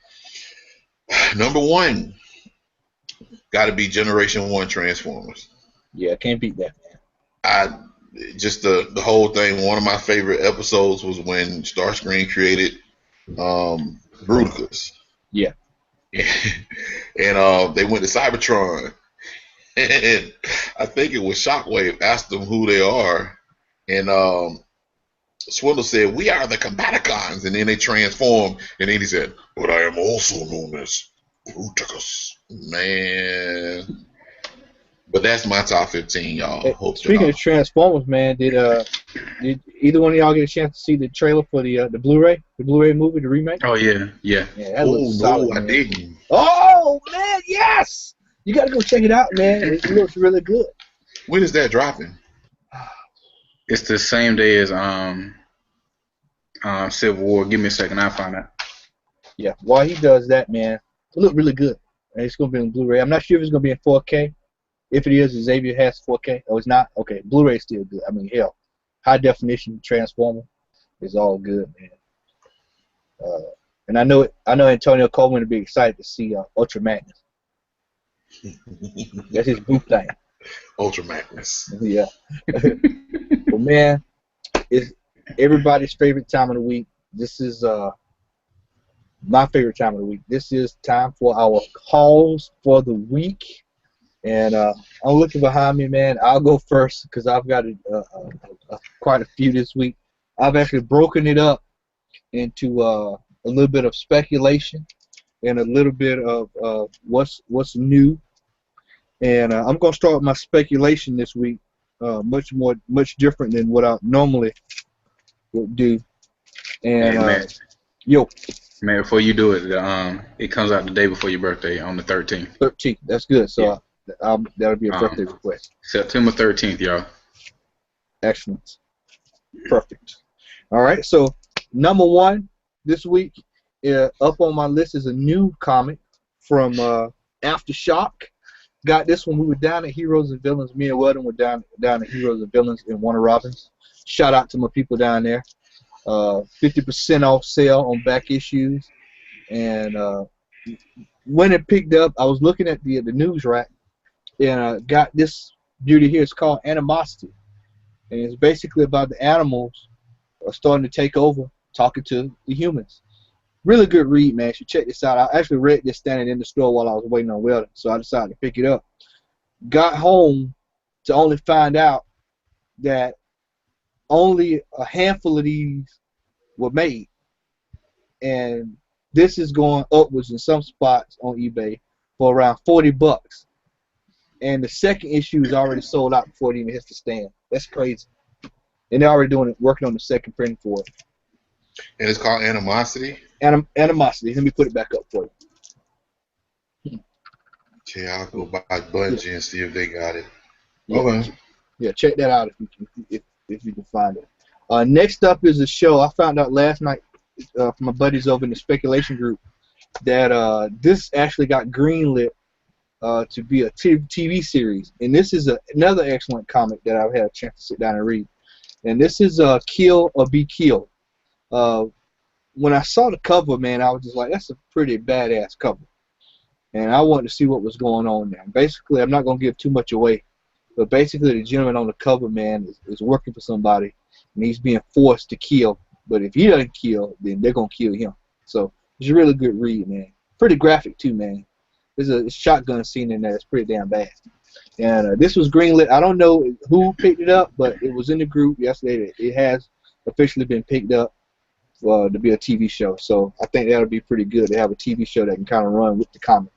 Number 1, got to be Generation 1 Transformers. Yeah, can't beat that, man. Just the whole thing. One of my favorite episodes was when Starscream created Bruticus. Yeah. And they went to Cybertron, and I think it was Shockwave asked them who they are, and Swindle said, "We are the Combaticons," and then they transformed, and then he said, "But I am also known as Bruticus." Man, but that's my top 15, y'all. Hey, speaking of Transformers, man, did either one of y'all get a chance to see the trailer for the Blu-ray movie, the remake? Oh yeah. That looks solid, I didn't. Oh man, yes! You got to go check it out, man. It looks really good. When is that dropping? It's the same day as Civil War. Give me a second, I'll find out. Yeah, while he does that, man, It looked really good. And it's going to be on Blu-ray. I'm not sure if it's going to be in 4K. If it is, Xavier has 4K. Oh, it's not? Okay, Blu-ray is still good. I mean, hell, high definition Transformer is all good, man. And I know Antonio Coleman would be excited to see Ultra Magnus. That's his booth thing. Ultra Magnus. Yeah. Well, man, it's everybody's favorite time of the week. This is my favorite time of the week. This is time for our calls for the week. And I'm looking behind me, man. I'll go first because I've got quite a few this week. I've actually broken it up into a little bit of speculation and a little bit of what's new. And I'm going to start with my speculation this week, much different than what I normally would do. And Hey, man, yo, man, before you do it, it comes out the day before your birthday on the 13th. 13th. That's good. So Yeah. that'll be a birthday request. September 13th, y'all. Excellent. Perfect. All right. So number one this week, up on my list is a new comic from Aftershock. Got this one. We were down at Heroes and Villains. Me and Weldon were down at Heroes and Villains in Warner Robins. Shout out to my people down there. 50% off sale on back issues. And when it picked up, I was looking at the news rack and got this beauty here. It's called Animosity. And it's basically about the animals starting to take over, talking to the humans. Really good read, man. You should check this out. I actually read this standing in the store while I was waiting on Weldon, so I decided to pick it up. Got home to only find out that only a handful of these were made. And this is going upwards in some spots on eBay for around $40. And the second issue is already sold out before it even hits the stand. That's crazy. And they're already working on the second printing for it. And it's called Animosity? Animosity. Let me put it back up for you. Okay, I'll go by Bungie and see if they got it. Yeah. Okay. Yeah, check that out if you can find it. Next up is a show I found out last night from my buddies over in the speculation group that this actually got greenlit to be a TV series. And this is another excellent comic that I've had a chance to sit down and read. And this is Kill or Be Killed. When I saw the cover, man, I was just like, that's a pretty badass cover. And I wanted to see what was going on there. Basically, I'm not going to give too much away, but basically the gentleman on the cover, man, is working for somebody, and he's being forced to kill. But if he doesn't kill, then they're going to kill him. So it's a really good read, man. Pretty graphic, too, man. There's a shotgun scene in there that's pretty damn bad. And this was greenlit. I don't know who picked it up, but it was in the group yesterday. It has officially been picked up to be a TV show. So I think that'll be pretty good to have a TV show that can kind of run with the comic.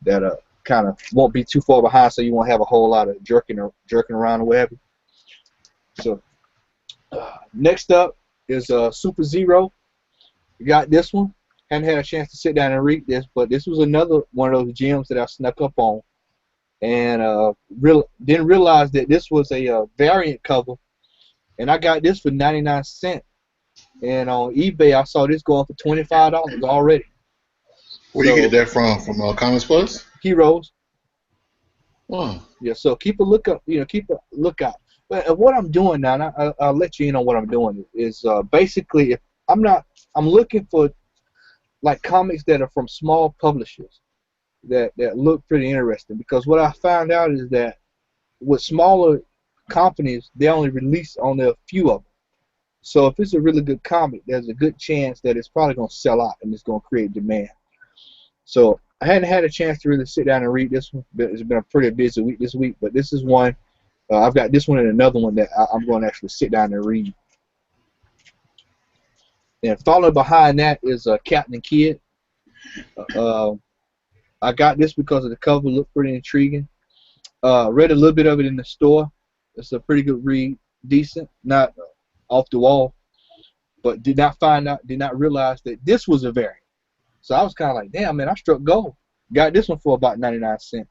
That kind of won't be too far behind, so you won't have a whole lot of jerking around or whatever. So next up is Super Zero. You got this one. Hadn't had a chance to sit down and read this, but this was another one of those gems that I snuck up on, and didn't realize that this was a variant cover, and I got this for 99 cents. And on eBay, I saw this going for $25 already. Where do you get that from? From Comics Plus? Heroes. Oh. Yeah. So keep a lookout. Keep a lookout. But what I'm doing now, and I'll let you in on what I'm doing, is basically if I'm looking for like comics that are from small publishers that look pretty interesting. Because what I found out is that with smaller companies, they only release only a few of them. So if it's a really good comic, there's a good chance that it's probably going to sell out and it's going to create demand. So I hadn't had a chance to really sit down and read this one. It's been a pretty busy week this week, but this is one. I've got this one and another one that I'm going to actually sit down and read. And following behind that is Captain Kidd. I got this because of the cover. Looked pretty intriguing. Read a little bit of it in the store. It's a pretty good read. Decent. Not off the wall, but did not realize that this was a variant. So I was kind of like, damn, man, I struck gold. Got this one for about 99 cents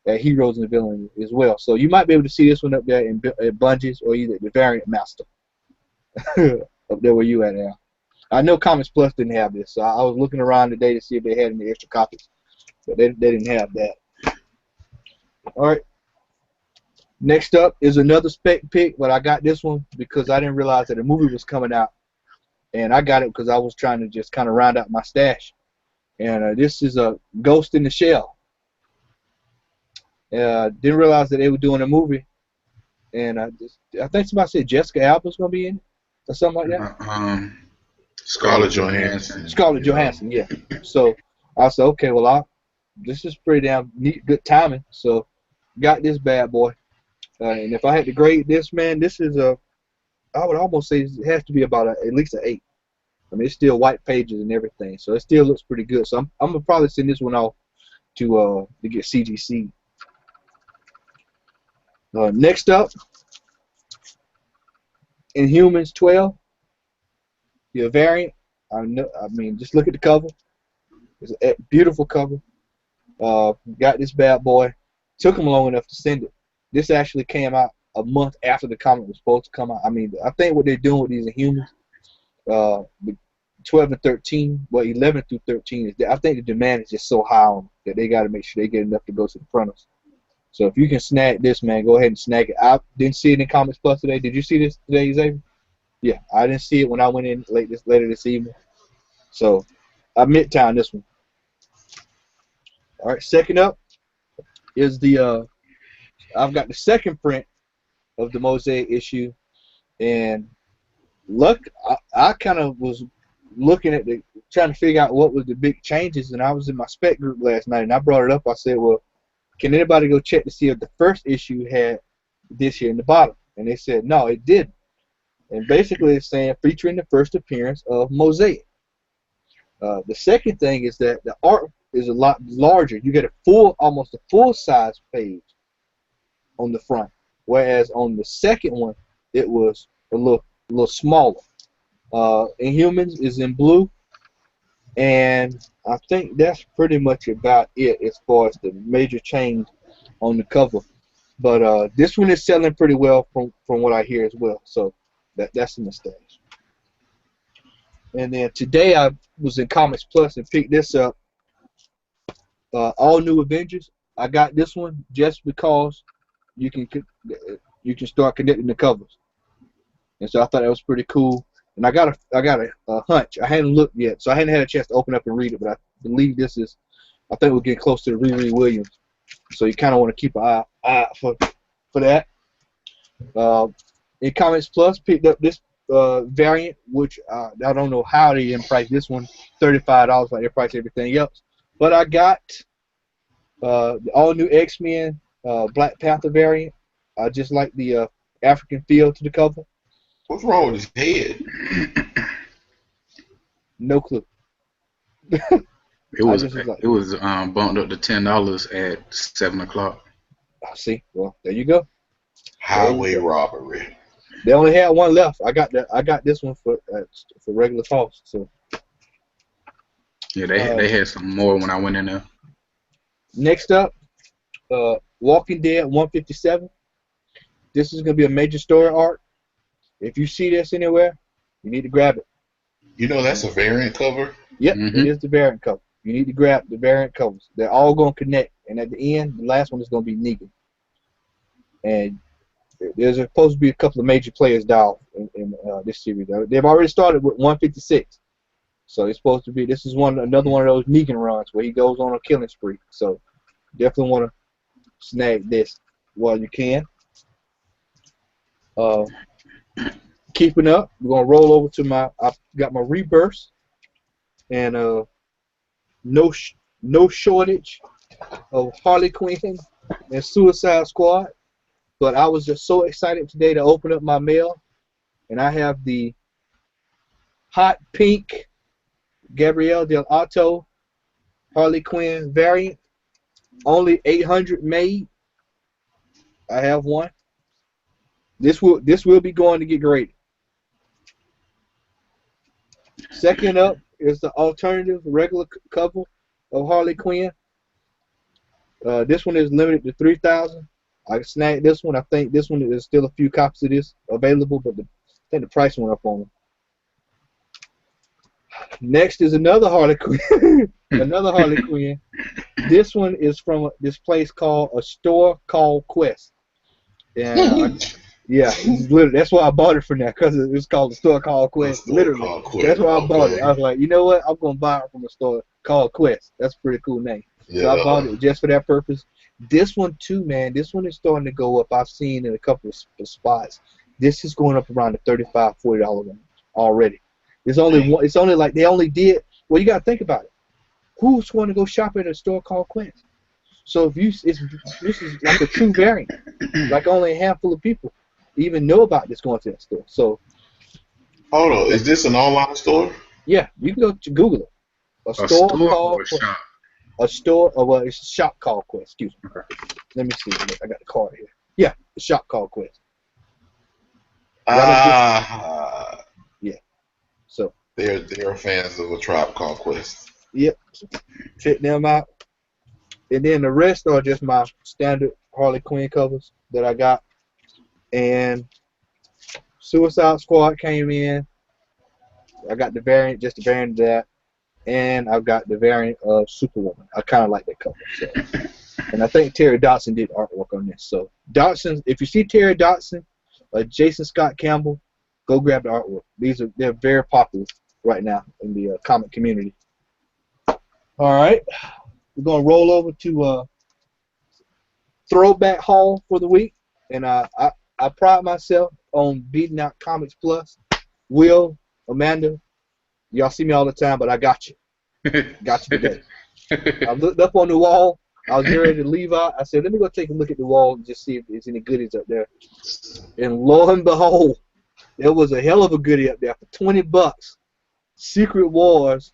at Heroes and Villains as well. So you might be able to see this one up there at Bungie's or either the Variant Master up there where you at now. I know Comics Plus didn't have this, so I was looking around today to see if they had any extra copies, but they didn't have that. All right. Next up is another spec pick, but I got this one because I didn't realize that a movie was coming out, and I got it because I was trying to just kind of round out my stash. And this is a Ghost in the Shell. Didn't realize that they were doing a movie, and I think somebody said Jessica Alba's gonna be in it or something like that. Scarlett Johansson. Scarlett Johansson, yeah. So I said, okay, well, this is pretty damn neat, good timing. So got this bad boy, and if I had to grade this, man, this is I would almost say it has to be about at least an 8. I mean, it's still white pages and everything, so it still looks pretty good. So I'm gonna probably send this one off to get CGC. Next up, Inhumans 12, the variant. I mean, just look at the cover. It's a beautiful cover. Got this bad boy. Took them long enough to send it. This actually came out a month after the comic was supposed to come out. I mean, I think what they're doing with these Inhumans, the 12 and 13, well, 11 through 13 is I think the demand is just so high on them that they got to make sure they get enough to go to the printers. So if you can snag this, man, go ahead and snag it. I didn't see it in Comics Plus today. Did you see this today, Xavier? Yeah, I didn't see it when I went in later this evening. So I midtown this one. All right, second up is the I've got the second print of the Mosaic issue, and I kind of was looking at trying to figure out what was the big changes, and I was in my spec group last night, and I brought it up. I said, well, can anybody go check to see if the first issue had this here in the bottom? And they said, no, it didn't. And basically it's saying featuring the first appearance of Mosaic. The second thing is that the art is a lot larger. You get almost a full-size page on the front, whereas on the second one, it was a little smaller. Inhumans is in blue, and I think that's pretty much about it as far as the major change on the cover. But this one is selling pretty well from what I hear as well. So that's in the stash. And then today I was in Comics Plus and picked this up. All New Avengers. I got this one just because you can start connecting the covers. And so I thought that was pretty cool. And I got a hunch. I hadn't looked yet, so I hadn't had a chance to open up and read it. But I believe this is, I think we're getting close to the Riri Williams. So you kind of want to keep an eye out for that. In Comics Plus, picked up this variant, which I don't know how they didn't price this one $35 like they price everything else. But I got the all new X-Men Black Panther variant. I just like the African feel to the cover. What's wrong with his head? No clue. It was bumped up to $10 at 7 o'clock. See, well, there you go. Highway robbery. They only had one left. I got this one for regular cost. So yeah, they had some more when I went in there. Next up, Walking Dead 157. This is gonna be a major story arc. If you see this anywhere, you need to grab it. You know that's a variant cover? Yep, It is the variant cover. You need to grab the variant covers. They're all going to connect. And at the end, the last one is going to be Negan. And there's supposed to be a couple of major players die in this series. They've already started with 156. So it's supposed to be, this is another one of those Negan runs where he goes on a killing spree. So definitely want to snag this while you can. Keeping up, we're going to roll over to I've got my Rebirth, and no shortage of Harley Quinn and Suicide Squad. But I was just so excited today to open up my mail, and I have the hot pink Gabrielle Del Otto Harley Quinn variant, only 800 made. I have one. This will be going to get graded. Second up is the alternative regular cover of Harley Quinn. This one is limited to 3,000. I snagged this one. I think this one there's still a few copies of this available, but I think the price went up on them. Next is another Harley Quinn. Another Harley Quinn. This one is from this place called a store called Quest. Yeah, yeah, that's why I bought it from there because it's called a store called A Quest. store Literally, called Quest. that's why I bought it. I Okay. was like, you know what? I'm gonna buy it from a store called Quest. That's a pretty cool name. So I bought Yeah. it just for that purpose. This one too, man. This one is starting to go up. I've seen in a couple of spots. This is going up around the $35, $40 range already. It's only Dang. one. It's only like they only did. Well, you gotta think about it. Who's going to go shop at a store called Quest? So if you, this is like a true variant. Like only a handful of people even know about this going to that store. So Hold on. Is this an online store? yeah, you can go to Google it. A A store store or called a shop? a store, or well, it's a shop called Quest. Excuse me. Okay. Let me see. I got the card here. Yeah, the shop called Quest. I don't get. Ah, Yeah. So they're fans of a tribe called Quest. yep, check them out. And then the rest are just my standard Harley Quinn covers that I got. And Suicide Squad came in. I got the variant, just the variant of that. And I've got the variant of Superwoman. I kind of like that cover. So. And I think Terry Dodson did artwork on this. So Dodson, if you see Terry Dodson, Jason Scott Campbell, go grab the artwork. They're very popular right now in the comic community. All right, we're gonna roll over to throwback haul for the week, and I pride myself on beating out Comics Plus. Will, Amanda, y'all see me all the time, but I got you. Got you today. I looked up on the wall. I was getting ready to leave out. I said, let me go take a look at the wall and just see if there's any goodies up there. And lo and behold, there was a hell of a goodie up there for $20. Secret Wars.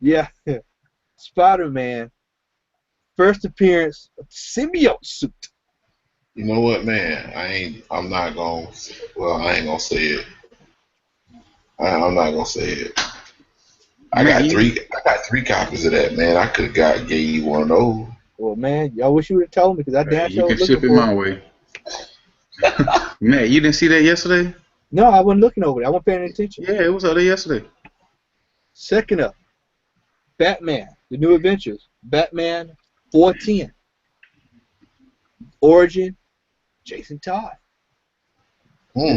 Yeah. Spider-Man. First appearance of the symbiote suit. You know what, man? I'm not gonna. Well, I ain't gonna say it. I'm not gonna say it. I Man, got three. I got three copies of that, man. I could have gave you one of those. Well, man, y'all wish you would have told me because I damn you sure can was looking ship it for my it. way. Man, you didn't see that yesterday? No, I wasn't looking over it. I wasn't paying any attention. Yeah, it was out there yesterday. Second up, Batman, The New Adventures. Batman 410. Origin, Jason Todd. Hmm.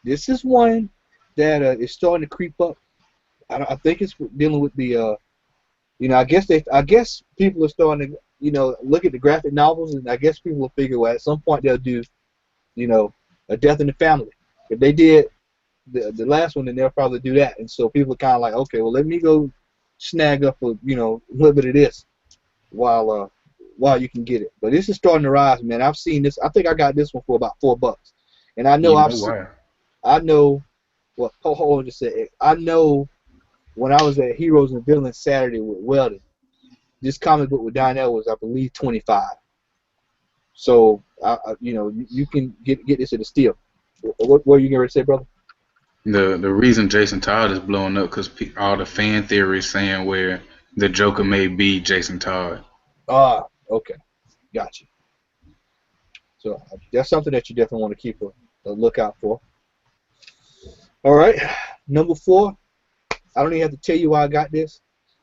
This is one that is starting to creep up. I think it's dealing with the I guess people are starting to look at the graphic novels, and I guess people will figure, well, at some point they'll do a death in the family. If they did the last one, then they'll probably do that. And so people are kind of like, okay, well, let me go snag up a little bit of this while you can get it. But this is starting to rise, man. I've seen this. I think I got this one for about $4, and I know You know why? I know. Well, hold on just a second. I know when I was at Heroes and Villains Saturday with Weldon, this comic book with Donnell was, I believe, 25. So you can get this at a steal. What were you going to say, brother? The reason Jason Todd is blowing up because all the fan theories saying where the Joker may be Jason Todd. Ah, okay, gotcha. So that's something that you definitely want to keep a lookout for. All right, number 4. I don't even have to tell you why I got this.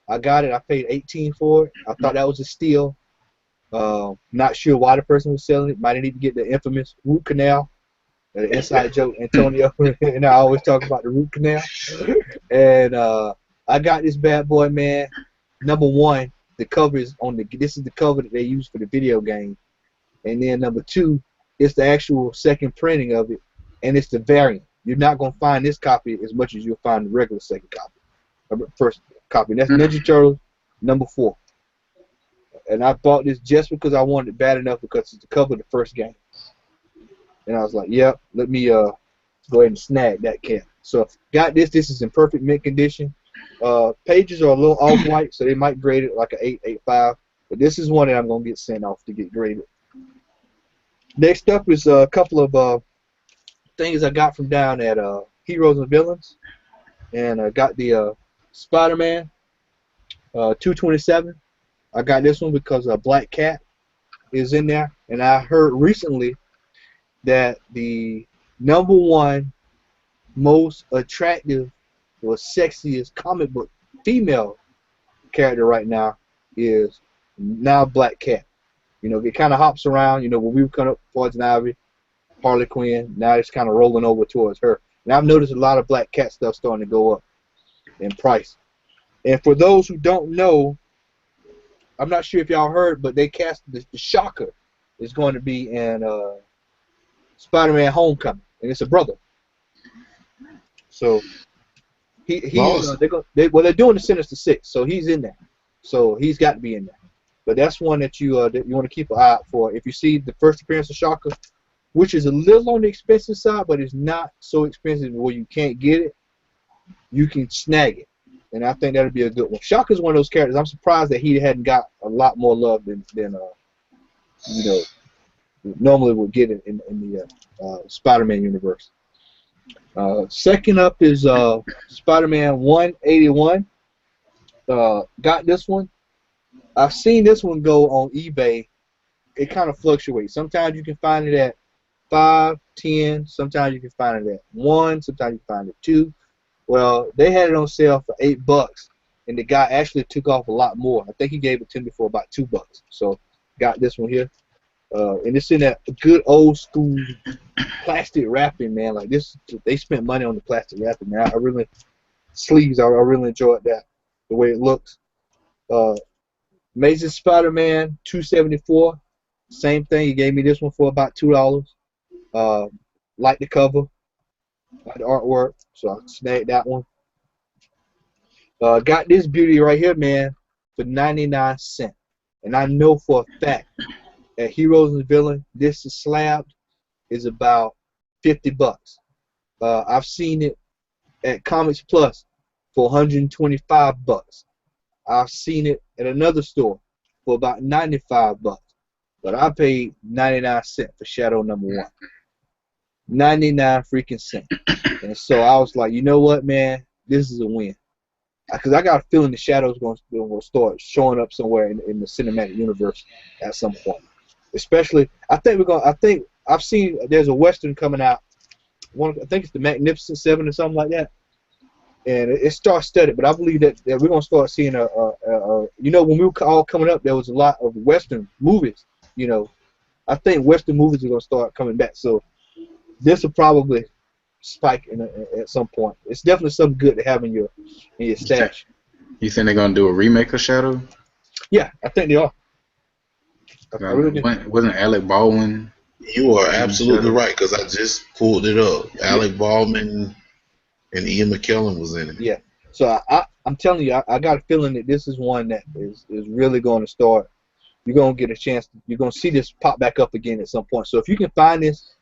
I got it. I paid $18 for it. I thought that was a steal. Not sure why the person was selling it. Might need to get the infamous root canal. The inside joke, Antonio, and I always talk about the root canal. And I got this bad boy, man. Number 1, the cover is this is the cover that they use for the video game. And then number 2, it's the actual second printing of it, and it's the variant. You're not gonna find this copy as much as you'll find the regular second copy, first copy. And that's Ninja Turtles number 4. And I bought this just because I wanted it bad enough because it's the cover of the first game. And I was like, yep, let me go ahead and snag that cat. So got this. This is in perfect mint condition. Pages are a little off-white, so they might grade it like an 8, 8.5. But this is one that I'm going to get sent off to get graded. Next up is a couple of things I got from down at Heroes and Villains. And I got the Spider-Man 227. I got this one because Black Cat is in there. And I heard recently that the number 1 most attractive the sexiest comic book female character right now is now Black Cat. You know, it kind of hops around. You know, when we were coming up Poison Ivy, Harley Quinn, now it's kind of rolling over towards her. And I've noticed a lot of Black Cat stuff starting to go up in price. And for those who don't know, I'm not sure if y'all heard, but they cast the Shocker is going to be in Spider-Man Homecoming, and it's a brother. So they're doing the Sinister Six, so he's in there. So he's got to be in there. But that's one that you want to keep an eye out for. If you see the first appearance of Shocker, which is a little on the expensive side, but it's not so expensive where you can't get it, you can snag it. And I think that'll be a good one. Shocker's one of those characters. I'm surprised that he hadn't got a lot more love than you know, normally would get in the Spider-Man universe. Second up is Spider-Man 181. Got this one. I've seen this one go on eBay. It kind of fluctuates. Sometimes you can find it at 5, 10. Sometimes you can find it at 1. Sometimes you can find it 2. Well, they had it on sale for $8, and the guy actually took off a lot more. I think he gave it to me for about $2. So got this one here. And it's in that good old school plastic wrapping, man. Like this, they spent money on the plastic wrapping, man. Sleeves, I really enjoyed that, the way it looks. Amazing Spider-Man 274, same thing. He gave me this one for about $2. Like the cover, like the artwork, so I snagged that one. Got this beauty right here, man, for 99 cents. And I know for a fact at Heroes and Villains, this is slabbed is about $50. I've seen it at Comics Plus for $125. I've seen it at another store for about $95. But I paid 99 cents for Shadow #1. 99 freaking cents. And so I was like, you know what, man? This is a win. Because I got a feeling the Shadow's going to start showing up somewhere in the cinematic universe at some point. Especially, I think I've seen there's a Western coming out. I think it's the Magnificent Seven or something like that. And it starts studied, but I believe that we're going to start seeing you know, when we were all coming up, there was a lot of Western movies, you know. I think Western movies are going to start coming back, so this will probably spike at some point. It's definitely something good to have in your stash. You think they're going to do a remake of Shadow? Yeah, I think they are. I really do. Wasn't Alec Baldwin? You are absolutely right, because I just pulled it up. Alec Baldwin and Ian McKellen was in it. Yeah. So I'm telling you, I got a feeling that this is one that is really going to start. You're going to get a chance. You're going to see this pop back up again at some point. So if you can find this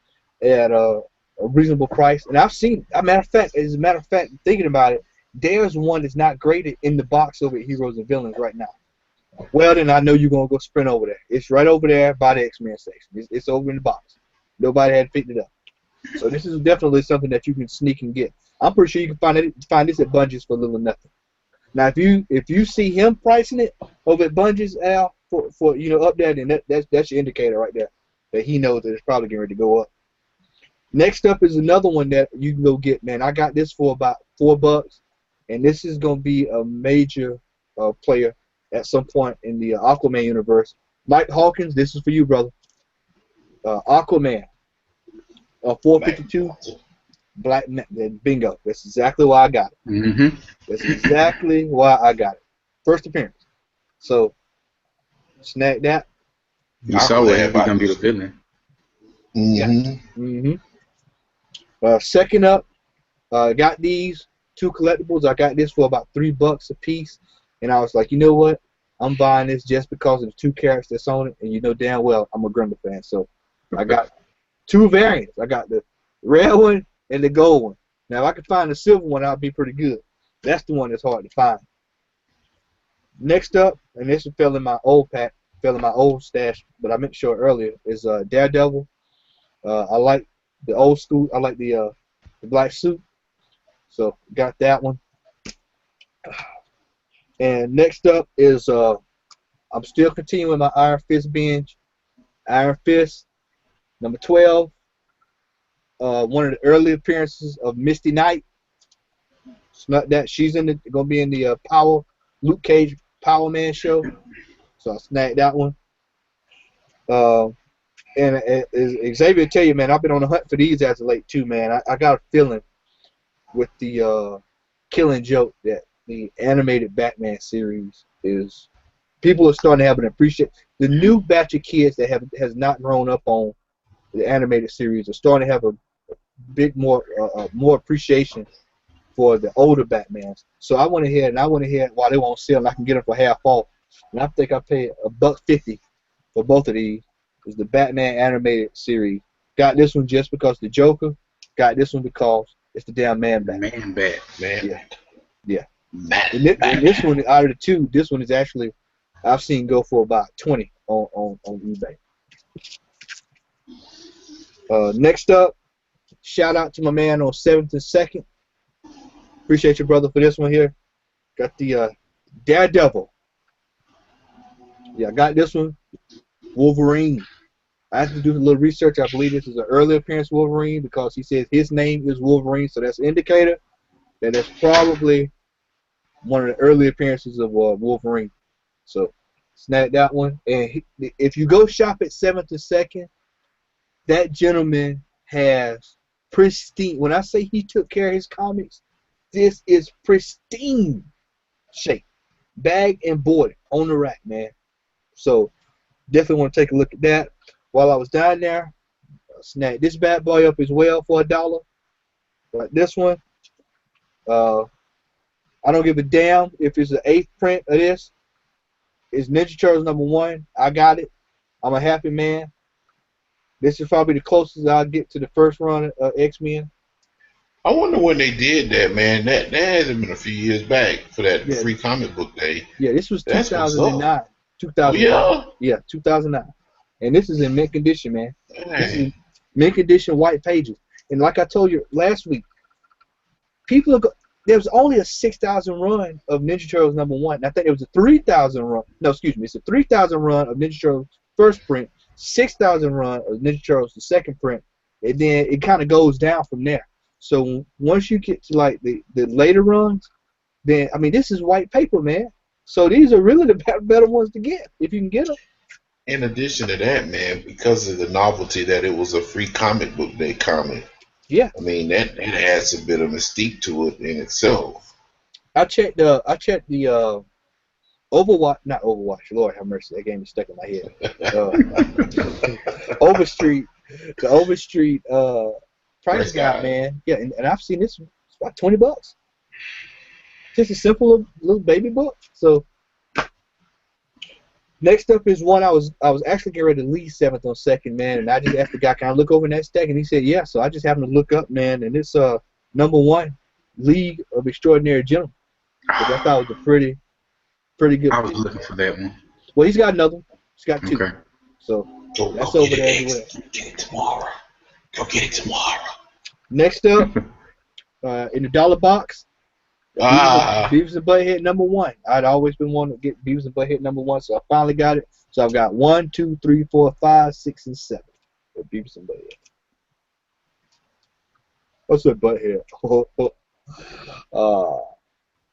at a reasonable price, and I've seen, as a matter of fact, thinking about it, there's one that's not graded in the box over at Heroes and Villains right now. Well, then I know you're going to go sprint over there. It's right over there by the X-Men section. It's over in the box. Nobody had picked it up. So this is definitely something that you can sneak and get. I'm pretty sure you can find this at Bunge's for little nothing. Now, if you see him pricing it over at Bunge's, Al, for you know, up there, then that's your indicator right there that he knows that it's probably getting ready to go up. Next up is another one that you can go get, man. I got this for about $4, and this is going to be a major player at some point in the Aquaman universe. Mike Hawkins, this is for you, brother. Aquaman, 452, Black bingo. That's exactly why I got it. Mm-hmm. That's exactly why I got it. First appearance. So, snag that. You saw where he's going to be the villain. Mm-hmm. Yeah. Mm-hmm. Second up, got these 2 collectibles. I got this for about $3 a piece. And I was like, you know what? I'm buying this just because of the 2 characters that's on it. And you know damn well I'm a Grimmer fan. So I got 2 variants. I got the red one and the gold one. Now, if I could find the silver one, I'd be pretty good. That's the one that's hard to find. Next up, and this fell in my old stash, but I meant to show it earlier, is Daredevil. I like the old school. I like the black suit. So got that one. And next up is I'm still continuing my Iron Fist binge. Iron Fist number 12. One of the early appearances of Misty Knight. Snuck that. She's gonna be in the Luke Cage Power Man show. So I snagged that one. And as Xavier tell you, man, I've been on the hunt for these as of late too, man. I got a feeling with the Killing Joke that the animated Batman series is people are starting to have an appreciation. The new batch of kids that has not grown up on the animated series are starting to have a big more appreciation for the older Batmans. So I went ahead while they won't sell and I can get them for half off. And I think I paid $1.50 for both of these. It's the Batman animated series. Got this one just because the Joker. Got this one because it's the damn Man Bat. Man Bat. Man. Yeah. And this one, out of the two, this one is actually I've seen go for about 20 on eBay. Next up, shout out to my man on 7th and 2nd. Appreciate you, brother, for this one here. Got the Daredevil. Yeah, I got this one. Wolverine. I had to do a little research. I believe this is an early appearance Wolverine because he says his name is Wolverine, so that's an indicator that that's probably one of the early appearances of Wolverine. So snag that one. And if you go shop at 7th and 2nd, that gentleman has pristine. When I say he took care of his comics, this is pristine shape, bag and boarded on the rack, man. So definitely want to take a look at that. While I was down there, I snagged this bad boy up as well for $1. Like this one. I don't give a damn if it's the 8th print of this. It's Ninja Turtles #1. I got it. I'm a happy man. This is probably the closest I'll get to the first run of X-Men. I wonder when they did that, man. That hasn't been a few years back for that free comic book day. Yeah, this was 2009. 2009. And this is in mint condition, man. Dang. This is mint condition white pages. And like I told you last week, there was only a 6,000 run of Ninja Turtles #1. And I think there was a 3,000 run. No, excuse me. It's a 3,000 run of Ninja Turtles first print, 6,000 run of Ninja Turtles the second print, and then it kind of goes down from there. So once you get to like the later runs, then I mean this is white paper, man. So these are really the better ones to get if you can get them. In addition to that, man, because of the novelty that it was a free comic book day comic. Yeah. I mean that adds a bit of mystique to it in itself. I checked the Overwatch, not Overwatch. Lord have mercy, that game is stuck in my head. Overstreet, the Overstreet price guide, man. Yeah, and I've seen this. It's about $20. Just a simple little baby book. So next up is one I was actually getting ready to leave 7th on 2nd, man, and I just asked the guy, can I look over in that stack? And he said, yeah. So I just happened to look up, man, and it's #1 League of Extraordinary Gentlemen. Which I thought was a pretty good. I was looking for that one. Well, he's got another one. He's got 2. Okay. So that's over there as well. Get it tomorrow. Go get it tomorrow. Next up, in the dollar box, Beavis and Butthead #1. I'd always been wanting to get Beavis and Butthead #1, so I finally got it. So I've got 1, 2, 3, 4, 5, 6, and 7 for Beavis and Butthead. What's that Butthead?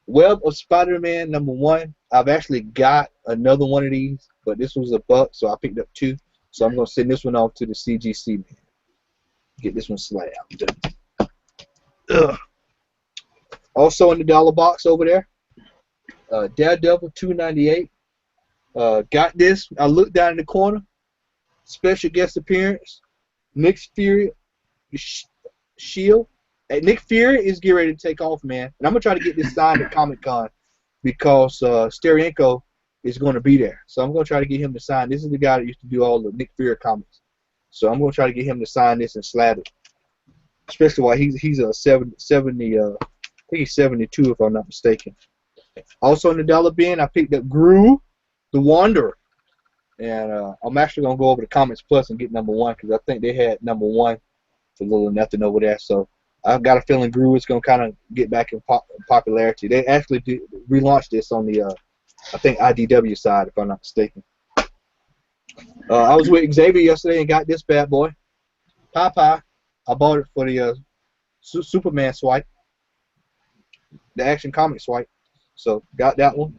Web of Spider-Man #1. I've actually got another one of these, but this was $1, so I picked up 2. So I'm gonna send this one off to the CGC, man. Get this one slammed. Also in the dollar box over there, Daredevil $2.98. Got this. I looked down in the corner. Special guest appearance. Nick Fury, Shield. Hey, Nick Fury is getting ready to take off, man. And I'm gonna try to get this signed at Comic-Con because Steranko is going to be there. So I'm gonna try to get him to sign. This is the guy that used to do all the Nick Fury comics. So I'm gonna try to get him to sign this and slap it. Especially while he's a 70. I think he's 72 if I'm not mistaken. Also in the dollar bin, I picked up Gru, the Wanderer, and I'm actually gonna go over to Comics Plus and get #1 because I think they had #1 for little or nothing over there. So I've got a feeling Gru is gonna kind of get back in popularity. They actually relaunched this on the I think IDW side if I'm not mistaken. I was with Xavier yesterday and got this bad boy, Popeye. I bought it for the Superman swipe. the Action Comic swipe. So got that one.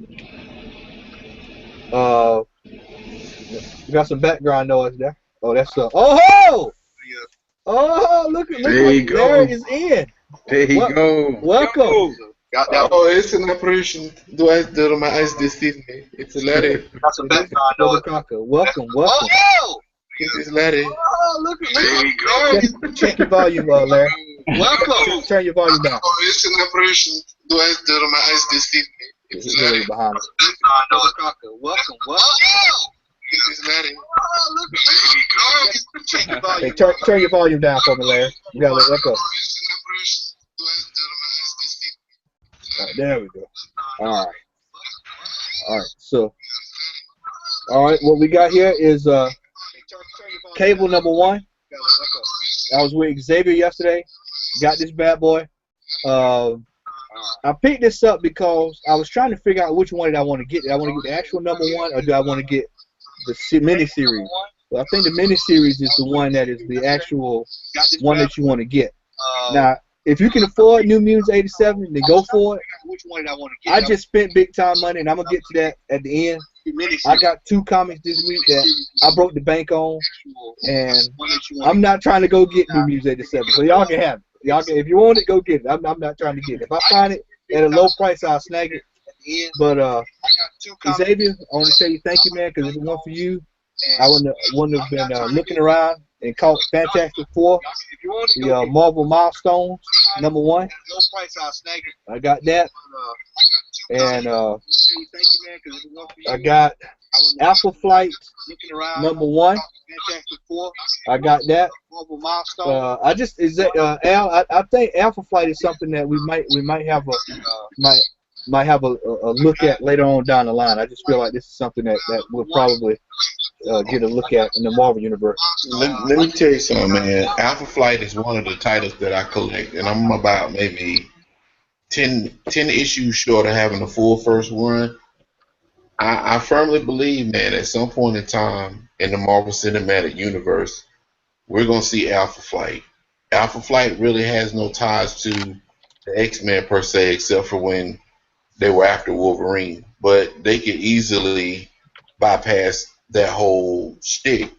We got some background noise there. Oh, that's look, There you Larry go. is in. There you go. Welcome. Got that. Oh, it's an operation. Do I do my eyes deceive me? It's Larry. Got some background noise. Crocker. Welcome. It's Larry. There you go. Check your volume, Larry. Welcome. Turn your volume down. Oh, it's an operation. Do I do my eyes deceive me? It's Larry. Behind us. Welcome. It's Larry. Check your volume. Hey, turn your volume down for me, Larry. You gotta let go. There we go. All right. So, what we got here is cable number 1. I was with Xavier yesterday. Got this bad boy. I picked this up because I was trying to figure out which one did I want to get. Did I want to get the actual number 1, or do I want to get the mini-series? Well, I think the mini-series is the one that is the actual one that you want to get. Now, if you can afford New Mutants 87, then go for it. I just spent big time money, and I'm going to get to that at the end. I got 2 comics this week that I broke the bank on, and I'm not trying to go get New Mutants 87. So y'all can have it. If you want it, go get it. I'm not trying to get it. If I find it at a low price, I'll snag it. But Xavier, I want to tell you thank you, man, because if it weren't for you, I wouldn't have been looking around and caught Fantastic Four, the Marvel Milestones, number 1. I got that. And I got Alpha Flight, number 1. I got that. Al, I think Alpha Flight is something that we might have a look at later on down the line. I just feel like this is something that we'll probably get a look at in the Marvel universe. Let me tell you something, man. Alpha Flight is one of the titles that I collect, and I'm about maybe 10 issues short of having the full first run. I firmly believe, man, at some point in time in the Marvel Cinematic Universe, we're going to see Alpha Flight. Alpha Flight really has no ties to the X-Men per se, except for when they were after Wolverine. But they could easily bypass that whole shtick.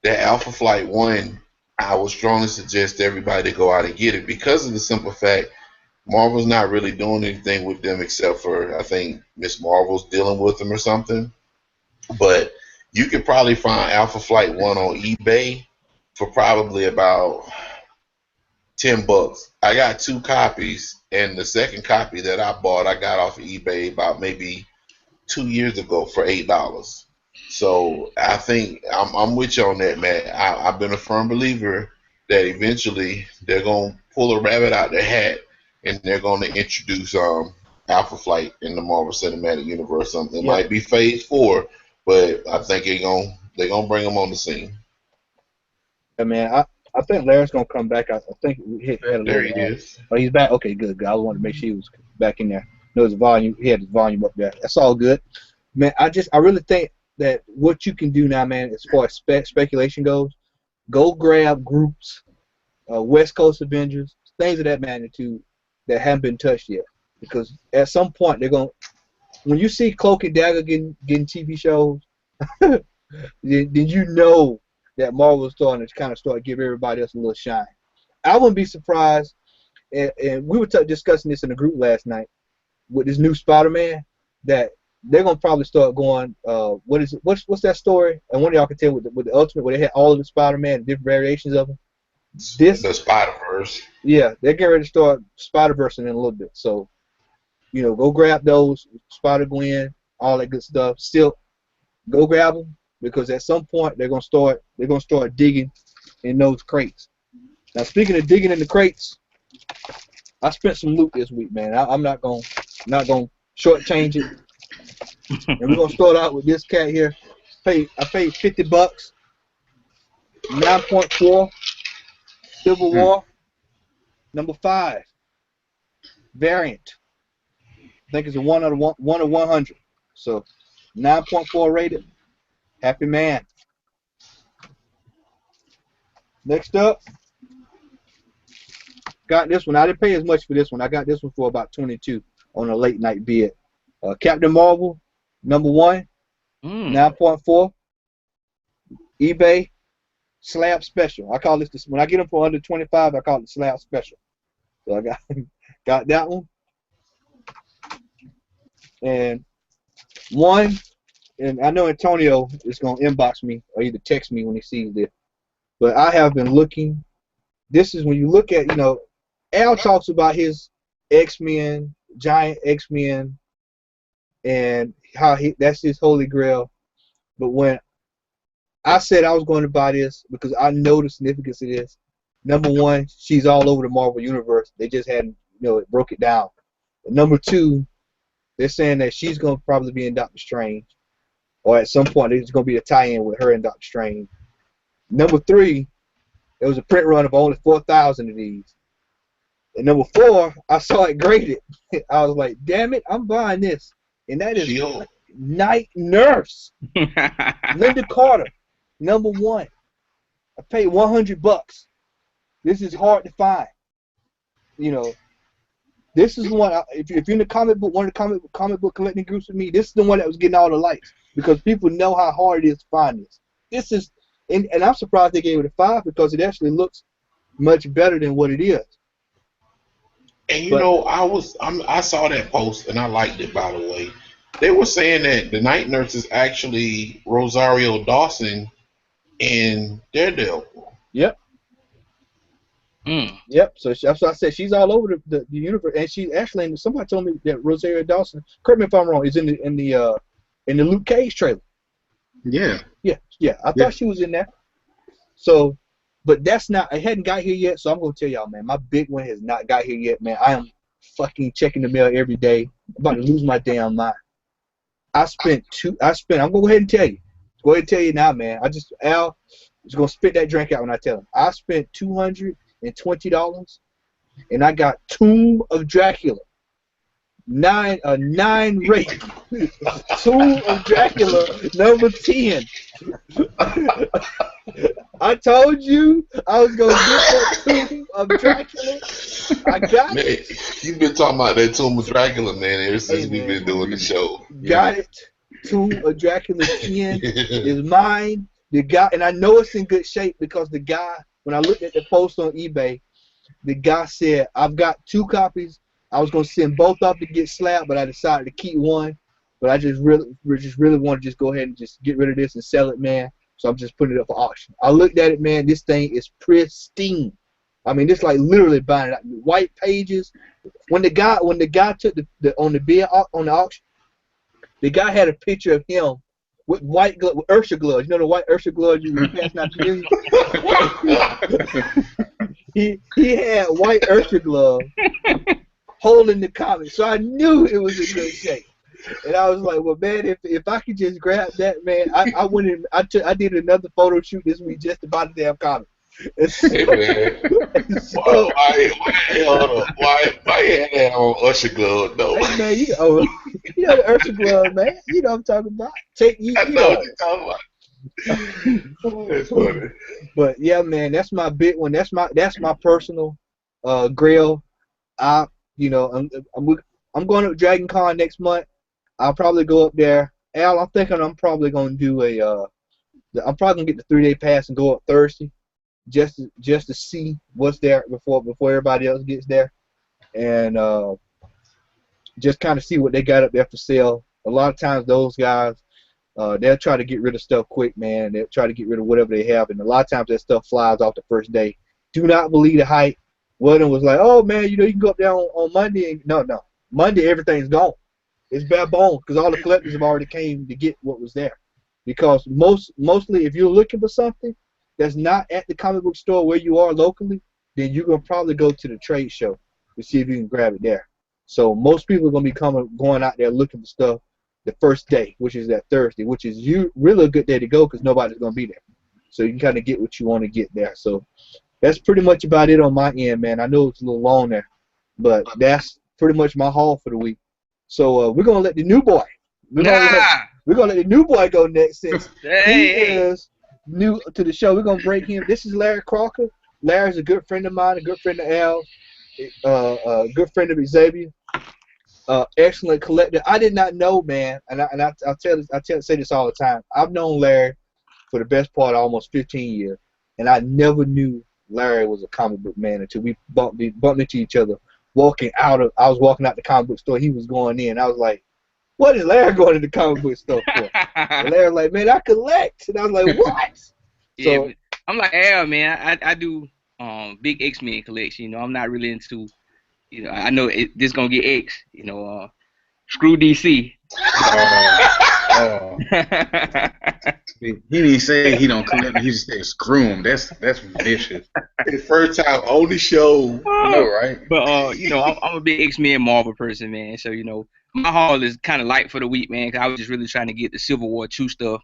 That Alpha Flight 1, I would strongly suggest everybody to go out and get it because of the simple fact Marvel's not really doing anything with them except for, I think, Miss Marvel's dealing with them or something. But you could probably find Alpha Flight 1 on eBay for probably about $10. I got 2 copies, and the second copy that I bought, I got off of eBay about maybe 2 years ago for $8. So I think I'm with you on that, man. I've been a firm believer that eventually they're going to pull a rabbit out their hat and they're going to introduce Alpha Flight in the Marvel Cinematic Universe. It might be Phase 4, but I think they're going to bring them on the scene. Yeah, man, I think Larry's going to come back. I think we hit a There little. he is. Oh, he's back. Okay, good. I wanted to make sure he was back in there. No, his volume. He had his volume up there. That's all good, man. I really think that what you can do now, man, as far as speculation goes, go grab groups, West Coast Avengers, things of that magnitude that haven't been touched yet. Because at some point they're going. When you see Cloak and Dagger getting TV shows, then you know that Marvel's starting to kind of start give everybody else a little shine. I wouldn't be surprised, and we were discussing this in the group last night with this new Spider-Man, that they're gonna probably start going. What's that story? And one of y'all can tell with the Ultimate, where they had all of the Spider-Man, different variations of them. The Spider-Verse. Yeah, they're getting ready to start Spider-Verse in a little bit. So, go grab those, Spider-Gwen, all that good stuff. Still, go grab them, because at some point they're gonna start digging in those crates. Now, speaking of digging in the crates, I spent some loot this week, man. I'm not gonna shortchange it. And we're gonna start out with this cat here. I paid $50. 9.4 Civil War, number 5 variant. I think it's a 1 of 100. So 9.4 rated. Happy man. Next up, got this one. I didn't pay as much for this one. I got this one for about 22 on a late night bid. Captain Marvel, #1, 9.4. eBay slab special. I call this when I get them for under 25. I call it slab special. So I got that one. And one, and I know Antonio is gonna inbox me or either text me when he sees this. But I have been looking. This is when you look at, Al talks about his X-Men, giant X-Men, and how that's his holy grail. But when I said I was going to buy this because I know the significance of this, #1, she's all over the Marvel Universe. They just hadn't, it broke it down. And #2, they're saying that she's going to probably be in Doctor Strange. Or at some point, there's going to be a tie-in with her and Doctor Strange. #3, there was a print run of only 4,000 of these. And #4, I saw it graded. I was like, damn it, I'm buying this. And that is Night Nurse. Linda Carter, #1. I paid $100. This is hard to find. This is one. If you're in the comic book, one of the comic book collecting groups with me, this is the one that was getting all the likes because people know how hard it is to find this. This is, and I'm surprised they gave it a 5 because it actually looks much better than what it is. And I saw that post and I liked it, by the way. They were saying that the Night Nurse is actually Rosario Dawson in Daredevil. Yep. Yep. So that's what I said. She's all over the universe, and she actually. Somebody told me that Rosario Dawson. Correct me if I'm wrong. Is in the Luke Cage trailer. Yeah. Yeah. I thought she was in there. So, but that's not. It hadn't got here yet. So I'm gonna tell y'all, man. My big one has not got here yet, man. I am fucking checking the mail every day. I'm about to lose my damn mind. I'm gonna go ahead and tell you. Go ahead and tell you now, man. Al is gonna spit that drink out when I tell him. I spent $220, and I got Tomb of Dracula. 9 rate. Tomb of Dracula, #10. I told you I was gonna get that Tomb of Dracula. I got it. You've been talking about that Tomb of Dracula, man, ever since we've been doing the show. Got it. Tomb of Dracula 10 is mine. The guy, and I know it's in good shape because the guy, when I looked at the post on eBay, the guy said, I've got 2 copies. I was going to send both up to get slapped, but I decided to keep one. But I just really want to just go ahead and just get rid of this and sell it, man. So I'm just putting it up for auction. I looked at it, man. This thing is pristine. I mean, it's like literally buying it out. White pages. When the guy took on the bid on the auction, the guy had a picture of him with white with Ursha gloves. You know the white Ursha gloves you pass out to you? He had white Ursha gloves holding the comic. So I knew it was in good shape. And I was like, well, man, if I could just grab that, man, I went in. I did another photo shoot this week just to buy the damn comic. Hey, man. So, why you had that on Usher glove, though? Hey, man, you know the Usher glove, man. You know what I'm talking about. I know what you're talking about. That's funny. But yeah, man, that's my big one. That's my personal grail. I'm going to Dragon Con next month. I'll probably go up there. Al, I'm thinking I'm probably going to do I'm probably going to get the 3-day pass and go up Thursday. Just to see what's there before everybody else gets there, and just kind of see what they got up there for sale. A lot of times those guys, they'll try to get rid of stuff quick, man. They'll try to get rid of whatever they have, and a lot of times that stuff flies off the first day. Do not believe the hype. Weldon was like, oh man, you can go up there on Monday. And no, Monday everything's gone. It's bare bones because all the collectors have already came to get what was there. Because mostly if you're looking for something that's not at the comic book store where you are locally, then you're going to probably go to the trade show to see if you can grab it there. So most people are going to be going out there looking for stuff the first day, which is that Thursday, which is really a good day to go because nobody's going to be there. So you can kind of get what you want to get there. So that's pretty much about it on my end, man. I know it's a little long there, but that's pretty much my haul for the week. So we're going to let the new boy. We're going to let the new boy go next since he is new to the show. We're going to break him. This is Larry Crocker. Larry's a good friend of mine, a good friend of Al. good friend of Xavier, excellent collector. I did not know, man, and say this all the time. I've known Larry for the best part of almost 15 years, and I never knew Larry was a comic book man until we bumped into each other I was walking out the comic book store. He was going in. I was like, "What is Larry going to the comic book store for?" And Larry was like, "Man, I collect." And I was like, "What?" Yeah, So but I'm like, yeah, man. I do big X-Men collection. You know, I'm not really into. You know, I know this gonna get X. You know, screw DC. Oh, he didn't say he don't collect. He just said screw him. That's vicious. The first time on the show. I know, right? But you know, I'm a big X-Men Marvel person, man. So you know, my haul is kind of light for the week, man. 'Cause I was just really trying to get the Civil War 2 stuff.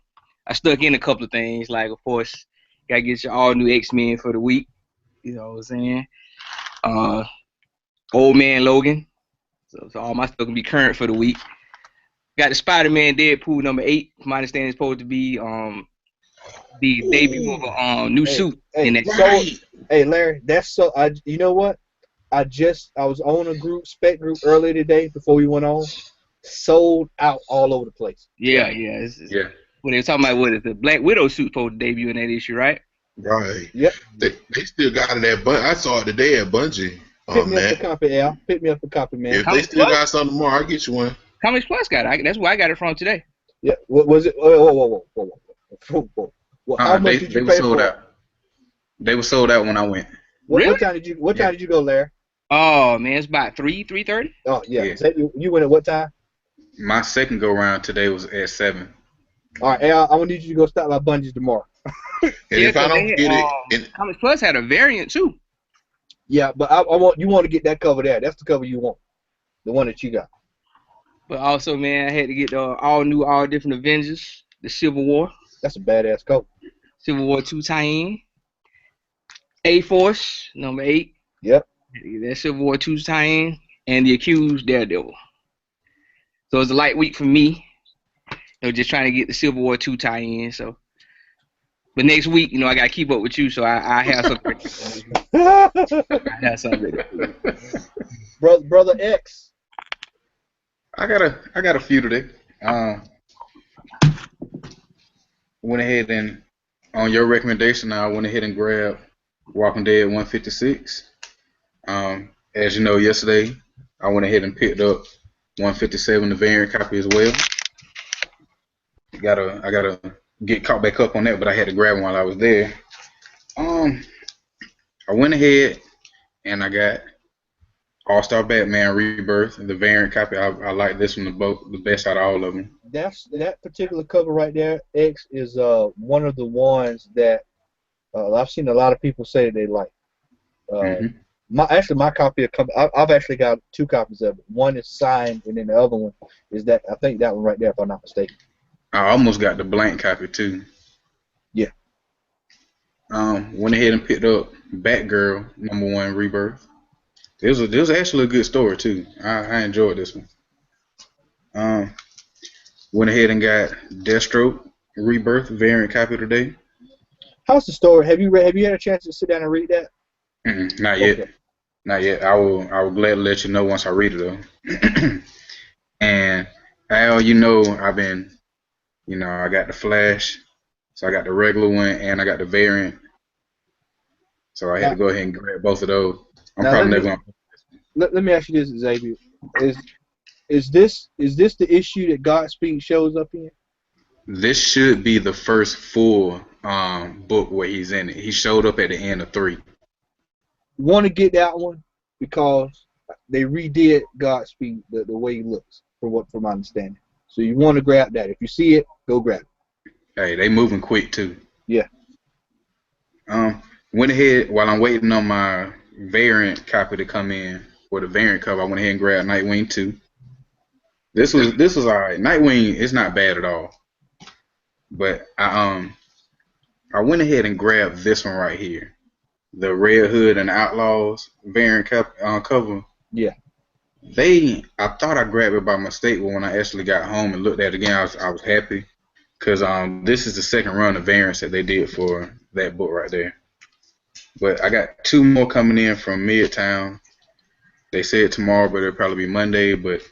I stuck in a couple of things, like of course, gotta get your all new X-Men for the week. You know what I'm saying? Uh, Old Man Logan. So all my stuff can be current for the week. Got the Spider-Man Deadpool #8. From my understanding, it's supposed to be the debut of a new suit in that. Hey, Larry, that's so. You know what? I was on a spec group earlier today before we went on. Sold out all over the place. Yeah. Yeah. When they were talking about what is the Black Widow suit supposed to debut in that issue, right? Right. Yep. They still got it at I saw it today at Bungie. Pick me up a copy, Al. Pick me up a copy, man. If they still got something more, I'll get you one. Comics Plus got it. That's where I got it from today. Yeah. What was it? Whoa. Well, how much did you pay for it? They were sold out when I went. What time did you go, Larry? Oh man, it's about 3:30. Oh yeah. You went at what time? My second go round today was at 7. All right, Al, I'm gonna need you to go stop by Bungie's tomorrow. And if I don't get it, Comics Plus had a variant too. Yeah, but you want to get that cover there. That's the cover you want, the one that you got. But also, man, I had to get the all new, all different Avengers, the Civil War. That's a badass cover. Civil War 2 tie-in. A-Force #8. Yep. That Civil War 2 tie-in, and the Accused Daredevil. So it's a light week for me. You know, just trying to get the Civil War 2 tie-in. So, but next week, you know, I gotta keep up with you, so I have something. I have something. Brother X. I got a few today. Went ahead and on your recommendation, I went ahead and grabbed Walking Dead 156. As you know, yesterday I went ahead and picked up 157, the variant copy as well. I gotta get caught back up on that, but I had to grab one while I was there. I went ahead and I got All-Star Batman Rebirth, the variant copy. I like this one the best out of all of them. That particular cover right there, X, is one of the ones that I've seen a lot of people say they like. My copy of I've actually got 2 copies of it. One is signed, and then the other one is that I think that one right there, if I'm not mistaken. I almost got the blank copy too. Yeah. Went ahead and picked up Batgirl #1 Rebirth. This was actually a good story too. I enjoyed this one. Went ahead and got Deathstroke Rebirth variant copy today. How's the story? Have you had a chance to sit down and read that? Not yet. Okay. Not yet. I will gladly let you know once I read it though. And Al, you know, I got the Flash, so I got the regular one and I got the variant. So I had to go ahead and grab both of those. I'm probably never gonna. Let me ask you this, Xavier. Is this the issue that Godspeed shows up in? This should be the first full book where he's in it. He showed up at the end of 3. Want to get that one because they redid Godspeed the way he looks, from my understanding. So you want to grab that. If you see it, go grab it. Hey, they moving quick too. Yeah. Went ahead while I'm waiting on my variant copy to come in for the variant cover. I went ahead and grabbed Nightwing 2. This was alright. Nightwing is not bad at all, but I went ahead and grabbed this one right here, the Red Hood and Outlaws variant cover. Yeah. I thought I grabbed it by mistake, but when I actually got home and looked at it again, I was happy because this is the second run of variants that they did for that book right there. But I got 2 more coming in from Midtown. They said tomorrow, but it'll probably be Monday. But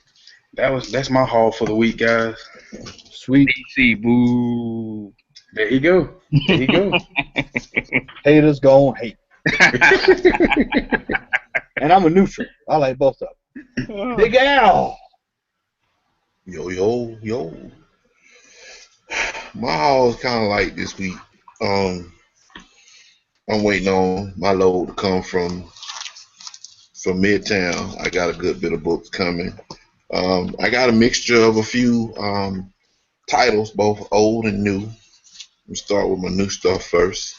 that's my haul for the week, guys. Sweet. DC, boo. There you go. There you go. Haters gon' hate. And I'm a neutral. I like both of them. Big Al. Yo. My haul is kind of like this week. I'm waiting on my load to come from Midtown. I got a good bit of books coming. I got a mixture of a few titles, both old and new. Let me start with my new stuff first.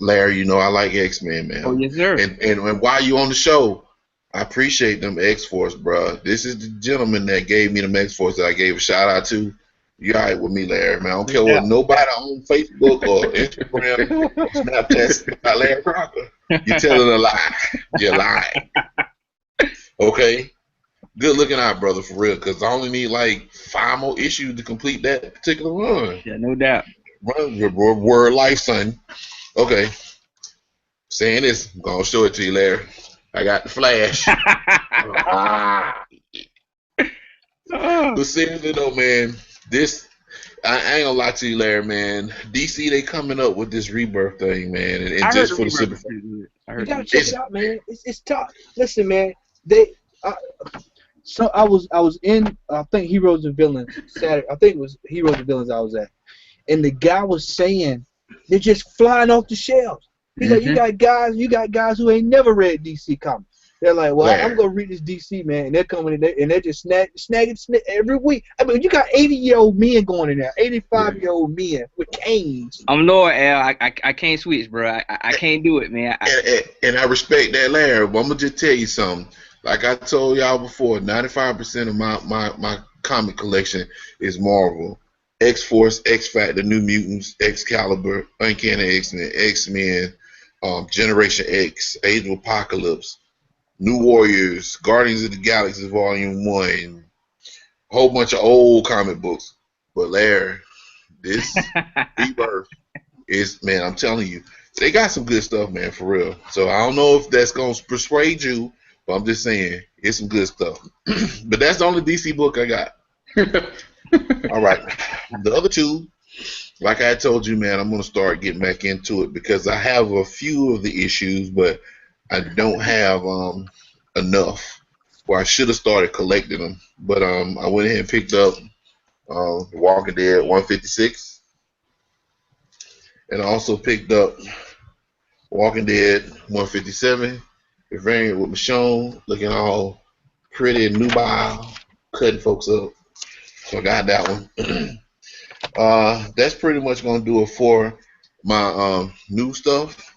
Larry, you know I like X-Men, man. Oh, yes, sir. And while you on the show, I appreciate them X-Force, bro. This is the gentleman that gave me them X-Force that I gave a shout out to. You all right with me, Larry, man. I don't care what nobody on Facebook or Instagram, Snapchat about Larry Crocker. You're telling a lie. You're lying. Okay? Good looking out, brother, for real, because I only need like 5 more issues to complete that particular run. Yeah, no doubt. Run your word life, son. Okay. Saying this, I'm going to show it to you, Larry. I got the Flash. But seriously, though, man, this, I ain't gonna lie to you, Larry, man. DC, they coming up with this rebirth thing, man, and just for the simple fact. You gotta check it out, man. It's tough. Listen, man. So I was in I think Heroes and Villains Saturday. I think it was Heroes and Villains I was at, and the guy was saying they're just flying off the shelves. He's like, you got guys who ain't never read DC comics. They're like, well, I'm gonna read this DC, man, and they're coming in and they're just snagging every week. I mean, you got 80-year-old men going in there, 85-year-old men with canes. I'm loyal, Al. I can't switch, bro. I can't do it, man. And I respect that, Larry. But I'm gonna just tell you something. Like I told y'all before, 95% of my comic collection is Marvel. X-Force, X-Factor, New Mutants, Excalibur, Uncanny X-Men, X-Men, Generation X, Age of Apocalypse, New Warriors, Guardians of the Galaxy Volume 1, a whole bunch of old comic books. But Larry, this rebirth is, man, I'm telling you, they got some good stuff, man, for real. So I don't know if that's going to persuade you, but I'm just saying, it's some good stuff. But that's the only DC book I got. All right. The other two, like I told you, man, I'm going to start getting back into it because I have a few of the issues, but I don't have enough where I should have started collecting them. But I went ahead and picked up Walking Dead 156. And I also picked up Walking Dead 157. The variant with Michonne looking all pretty and nubile, cutting folks up. So I got that one. That's pretty much going to do it for my new stuff.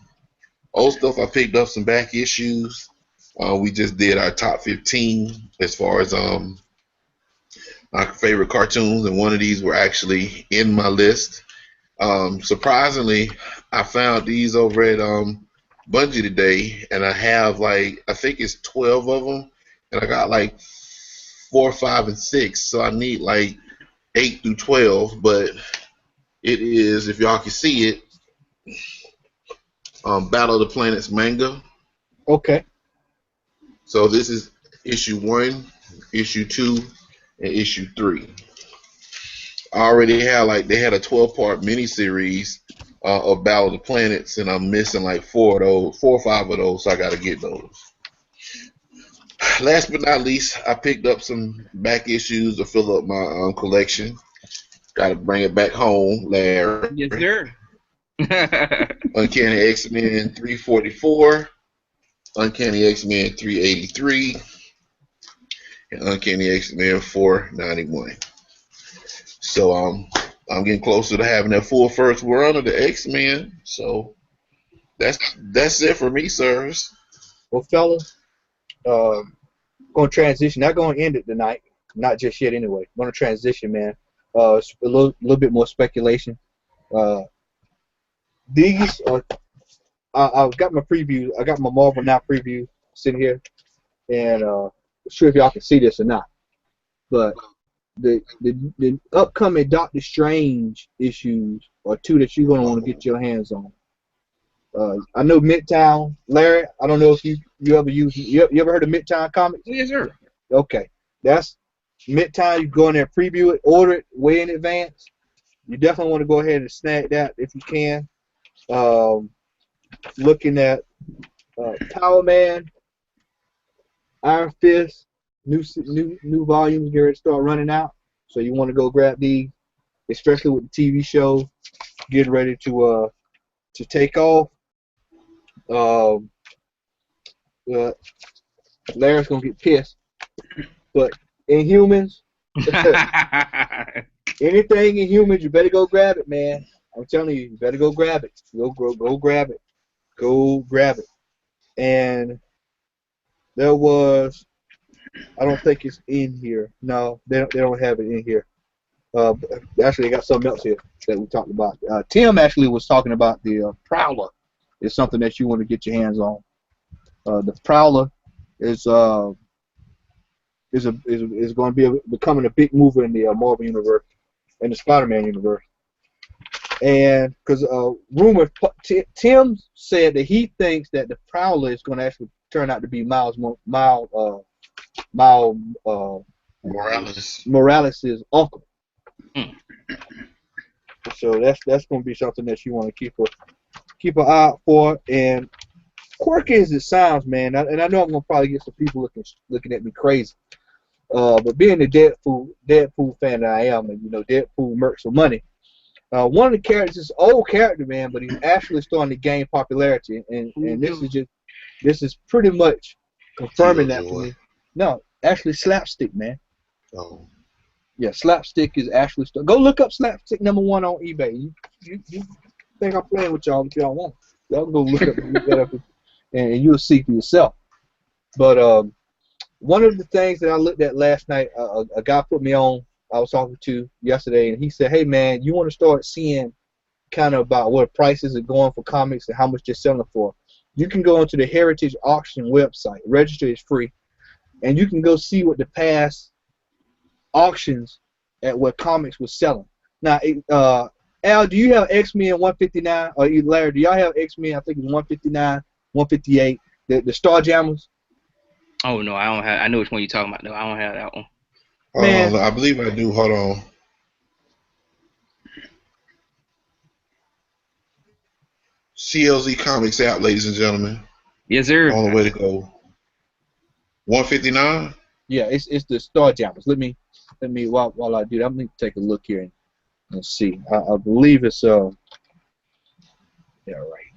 Old stuff, I picked up some back issues. We just did our top 15 as far as my favorite cartoons, and one of these were actually in my list. Surprisingly, I found these over at Bungie today, and I have like, I think it's 12 of them, and I got like 4, 5, and 6, so I need like 8 through 12, but it is, if y'all can see it, Battle of the Planets manga. Okay. So this is issue 1, issue 2, and issue 3. I already had like, they had a 12-part miniseries of Battle of the Planets, and I'm missing like 4 or 5 of those, so I got to get those. Last but not least, I picked up some back issues to fill up my collection. Got to bring it back home, Larry. Yes, sir. Uncanny X-Men 344, Uncanny X-Men 383, and Uncanny X-Men 491. So I'm getting closer to having that full first run of the X-Men. So that's it for me, sirs. Well, fellas, going to transition. Not going to end it tonight. Not just yet, anyway. Going to transition, man. A little bit more speculation. These are. I've got my preview. I got my Marvel Now preview sitting here, and I'm sure if y'all can see this or not, but the upcoming Doctor Strange issues are 2 that you're gonna want to get your hands on. I know Midtown, Larry. I don't know if you ever use you ever heard of Midtown Comics? Yes, sir. Okay, that's Midtown. You go in there, preview it, order it way in advance. You definitely want to go ahead and snag that if you can. Um, Looking at Power Man, Iron Fist, new volumes here to start running out. So you want to go grab these, especially with the TV show getting ready to take off. Um, uh, Larry's gonna get pissed, but Inhumans, anything Inhumans, you better go grab it, man. I'm telling you, you better go grab it. Go grab it. Go grab it. And there was, I don't think it's in here. No, they don't have it in here. Actually, they got something else here that we talked about. Tim actually was talking about the Prowler. It's something that you want to get your hands on. The Prowler is going to be becoming a big mover in the Marvel universe and the Spider-Man universe. And because Tim said that he thinks that the Prowler is going to actually turn out to be Miles Morales' uncle. So that's going to be something that you want to keep an eye out for. And quirky as it sounds, man, and I know I'm going to probably get some people looking at me crazy. But being the Deadpool fan that I am, and Deadpool mercs for money. One of the characters is an old character, man, but he's actually starting to gain popularity, and this is pretty much confirming that for me. No, actually, Slapstick, man. Oh. Yeah, Slapstick is actually go look up Slapstick #1 on eBay. You think I'm playing with y'all, but y'all won't. Y'all go look that up, and you'll see for yourself. But one of the things that I looked at last night, a guy put me on. I was talking to yesterday, and he said, "Hey, man, you want to start seeing kind of about what prices are going for comics and how much they're selling for? You can go onto the Heritage Auction website. Register is free, and you can go see what the past auctions at what comics was selling. Now, Al, do you have X-Men 159, or Larry, do y'all have X-Men? I think it's 159, 158, the Starjammers." Oh no, I don't have. I know which one you're talking about. No, I don't have that one. Man, I believe I do. Hold on. CLZ Comics out, ladies and gentlemen. Yes, sir. On the way to go. 159. Yeah, it's the Starjammers. Let me while I do that, I'm gonna take a look here and see. I believe it's yeah, right.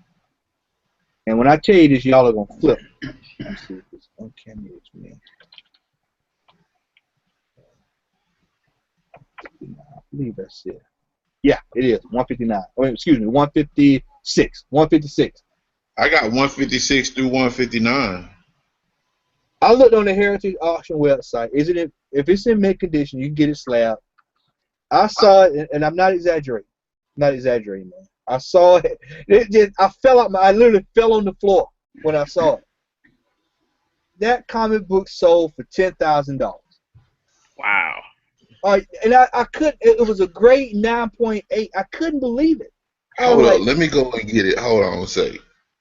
And when I tell you this, y'all are gonna flip. Let's see if it's Uncanny X-Men. I believe that's it. Yeah, it is 159. Oh, excuse me, 156. 156. I got 156 through 159. I looked on the Heritage Auction website. If it's in mint condition, you can get it slabbed. I saw it, and I'm not exaggerating. Not exaggerating, man. I saw it. I literally fell on the floor when I saw it. That comic book sold for $10,000. Wow. And I couldn't. It was a grade 9.8. I couldn't believe it. Hold up, let me go and get it. Hold on a second.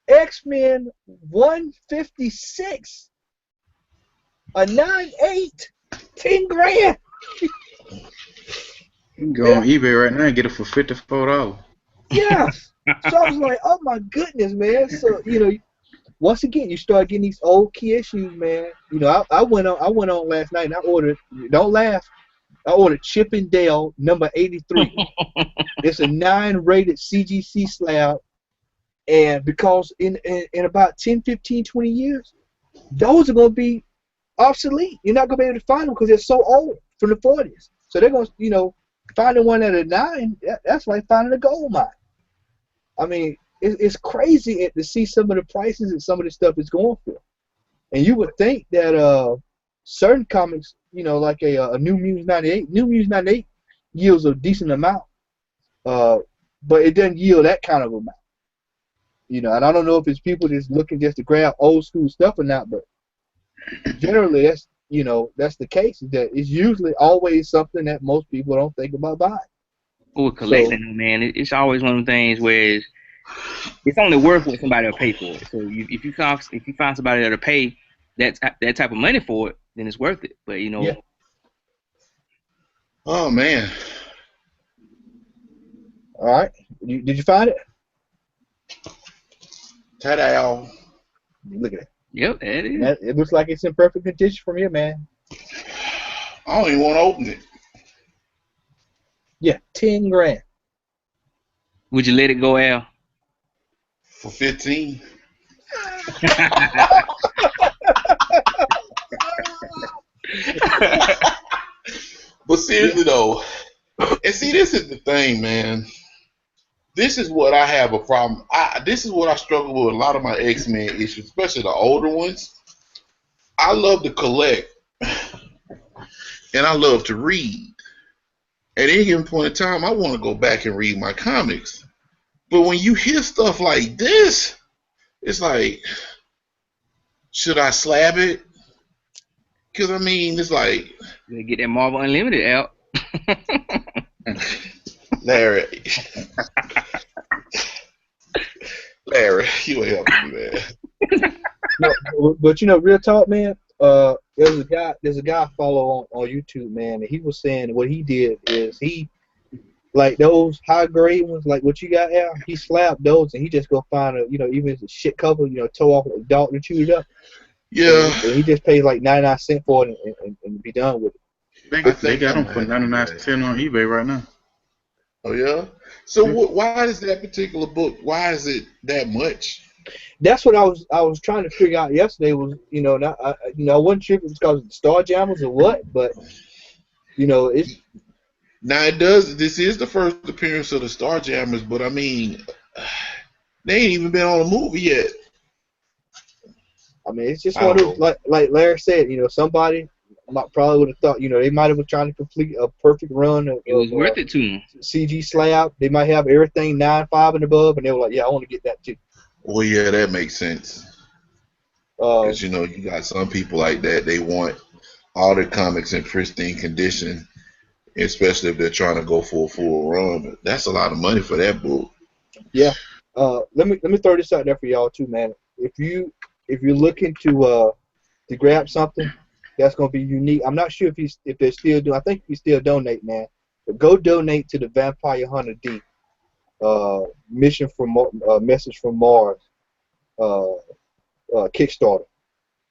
X-Men 156. A 9.8. 10 grand. You can go on eBay right now and get it for $54. Yeah. So I was like, oh my goodness, man. So once again, you start getting these old key issues, man. I went on last night and I ordered. Don't laugh. I ordered Chip and Dale number 83. It's a 9 rated CGC slab, and because in about 10, 15, 20 years, those are going to be obsolete. You're not going to be able to find them because they're so old from the 40s. So they're going to, finding one at a 9, that's like finding a gold mine. I mean, it's crazy to see some of the prices and some of the stuff it's going for. And you would think that certain comics, like a New Mutants 98, New Mutants 98 yields a decent amount, but it doesn't yield that kind of amount. And I don't know if it's people just looking just to grab old school stuff or not, but generally that's the case. Is that it's usually always something that most people don't think about buying. Or collecting them, man. It's always one of the things where it's only worth what somebody will pay for it. So if you find somebody that'll pay that type of money for it, then it's worth it. But Yeah. Oh man. All right. Did you find it? Ta-da. Look at it. yep, that is. It looks like it's in perfect condition from here, man. I don't even want to open it. Yeah, 10 grand. Would you let it go, Al? For 15. But seriously though, and see, this is the thing, man. This is what I have a problem. This is what I struggle with a lot of my X-Men issues, especially the older ones. I love to collect, and I love to read. At any given point in time, I want to go back and read my comics. But when you hear stuff like this, it's like, should I slab it? Because I mean, it's like, You get that Marvel Unlimited out. Larry, Larry, you ain't helping me, man. No, but real talk, man. There's a guy I follow on YouTube, man, and he was saying what he did is he, like those high grade ones, like what you got out, he slapped those and he just go find even if it's a shit cover, toe off with a dog to chew it up. Yeah. And he just pays like 99 cents for it and be done with it. They got them for 99 cents on eBay right now. Oh yeah. So why is that particular book? Why is it that much? That's what I was trying to figure out yesterday. Was I wasn't sure if it was because of the Star Jammers or what, but it's. Now it does. This is the first appearance of the Star Jammers, but I mean, they ain't even been on a movie yet. I mean, it's just one of those, like Larry said, somebody probably would have thought, they might have been trying to complete a perfect run. It was worth it to them. CG slab. They might have everything 9.5 and above, and they were like, yeah, I want to get that too. Well, yeah, that makes sense. Because you got some people like that. They want all their comics in pristine condition, especially if they're trying to go for a full run. But that's a lot of money for that book. Yeah. Let me throw this out there for y'all too, man. If you're looking to grab something that's gonna be unique, I'm not sure if they're still doing. I think you still donate, man. But go donate to the Vampire Hunter D. Message from Mars. Kickstarter.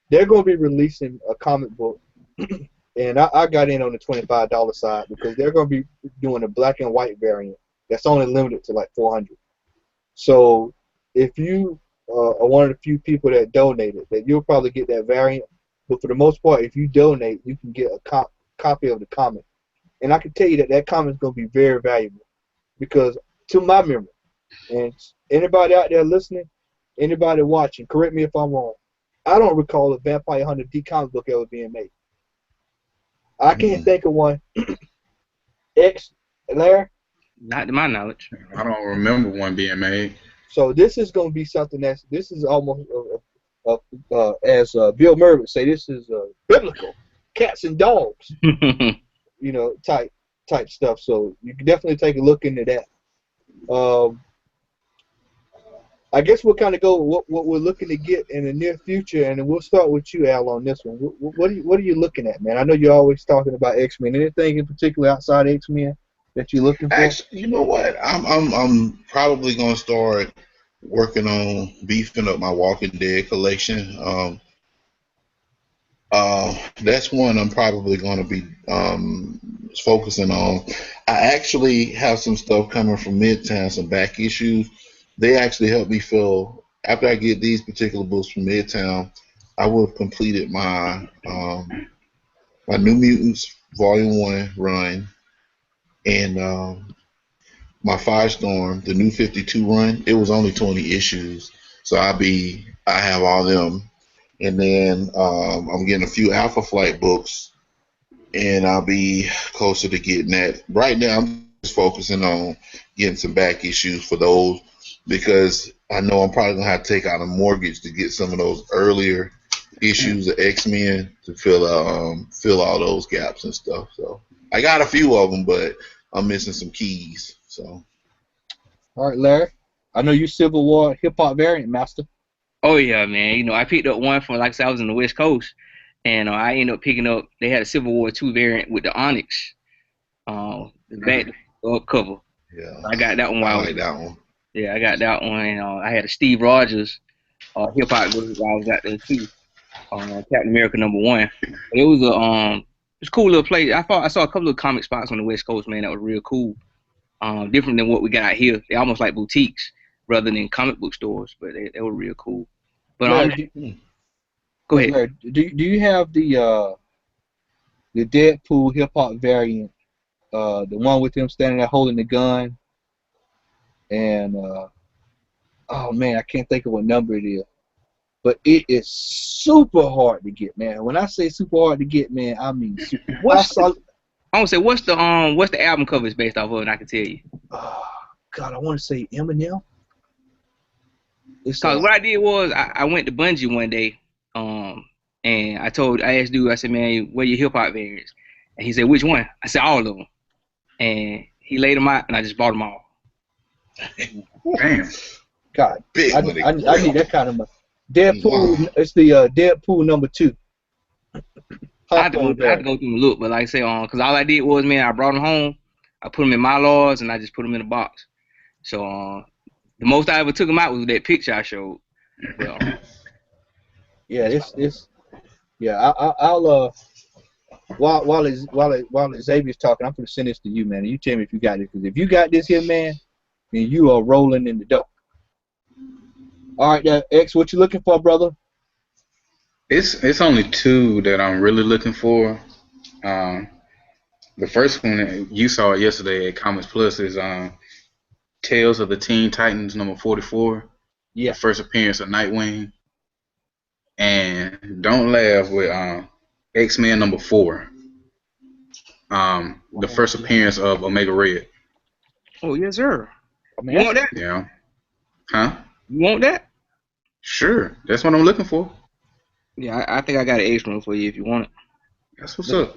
They're gonna be releasing a comic book, and I got in on the $25 side because they're gonna be doing a black and white variant that's only limited to like 400. So if you are one of the few people that donated, that you'll probably get that variant. But for the most part, if you donate, you can get a copy of the comic. And I can tell you that comic is going to be very valuable because, to my memory, and anybody out there listening, anybody watching, correct me if I'm wrong, I don't recall a Vampire Hunter D comic book ever being made. I can't think of one. Larry? Not to my knowledge. I don't remember one being made. So this is going to be something this is almost, as Bill Murray would say, this is biblical, cats and dogs, type stuff. So you can definitely take a look into that. I guess we'll kind of go what we're looking to get in the near future, and we'll start with you, Al, on this one. What are you looking at, man? I know you're always talking about X-Men. Anything in particular outside X-Men that you're looking for? Actually, you know what? I'm probably gonna start working on beefing up my Walking Dead collection. That's one I'm probably gonna be focusing on. I actually have some stuff coming from Midtown, some back issues. They actually help me feel after I get these particular books from Midtown, I will have completed my my New Mutants Volume 1 run and my Firestorm, the New 52 run. It was only 20 issues, so I have all them, and then I'm getting a few Alpha Flight books, and I'll be closer to getting that. Right now, I'm just focusing on getting some back issues for those because I know I'm probably gonna have to take out a mortgage to get some of those earlier issues of X-Men to fill all those gaps and stuff. So I got a few of them, but I'm missing some keys. So. All right, Larry. I know you Civil War hip hop variant master. Oh yeah, man. You know, I picked up one from like I said, I was in the West Coast, and I ended up picking up. They had a Civil War II variant with the Onyx, the back up cover. Yeah, I got that one I while I was like that one. yeah, I got that one. And I had a Steve Rogers hip hop group while I was out there too. Captain America #1. But it was it's a cool little place. I saw a couple of comic spots on the West Coast, man. That was real cool. Different than what we got out here. They almost like boutiques rather than comic book stores, but they were real cool. But Larry, go ahead. Larry, do you have the Deadpool hip hop variant? The one with him standing there holding the gun, and oh man, I can't think of what number it is. But it is super hard to get, man. When I say super hard to get, man, I mean super. I want to say what's the album cover is based off of, and I can tell you. God, I want to say Eminem. Cause what I did was I went to Bungie one day, and I asked dude, I said, man, where your hip hop variants? And he said, which one? I said, all of them. And he laid them out, and I just bought them all. Damn. God, I need that kind of money. Deadpool, Wow. it's the Deadpool #2. I have to go through and look, but like I say, cause all I did was, man, I brought them home, I put them in my laws, and I just put them in a box. So the most I ever took them out was that picture I showed. Well, yeah, it's yeah. I'll while Xavier's talking, I'm gonna send this to you, man. And you tell me if you got it, because if you got this here, man, then you are rolling in the dough. All right, X, what you looking for, brother? It's only two that I'm really looking for. The first one you saw it yesterday at Comics Plus is Tales of the Teen Titans #44. Yeah. The first appearance of Nightwing. And don't laugh with X-Men #4. The first appearance of Omega Red. oh yes, sir. Man, You want that? Yeah. Huh? You want that? Sure. That's what I'm looking for. Yeah, I think I got an extra one for you if you want it. That's what's up.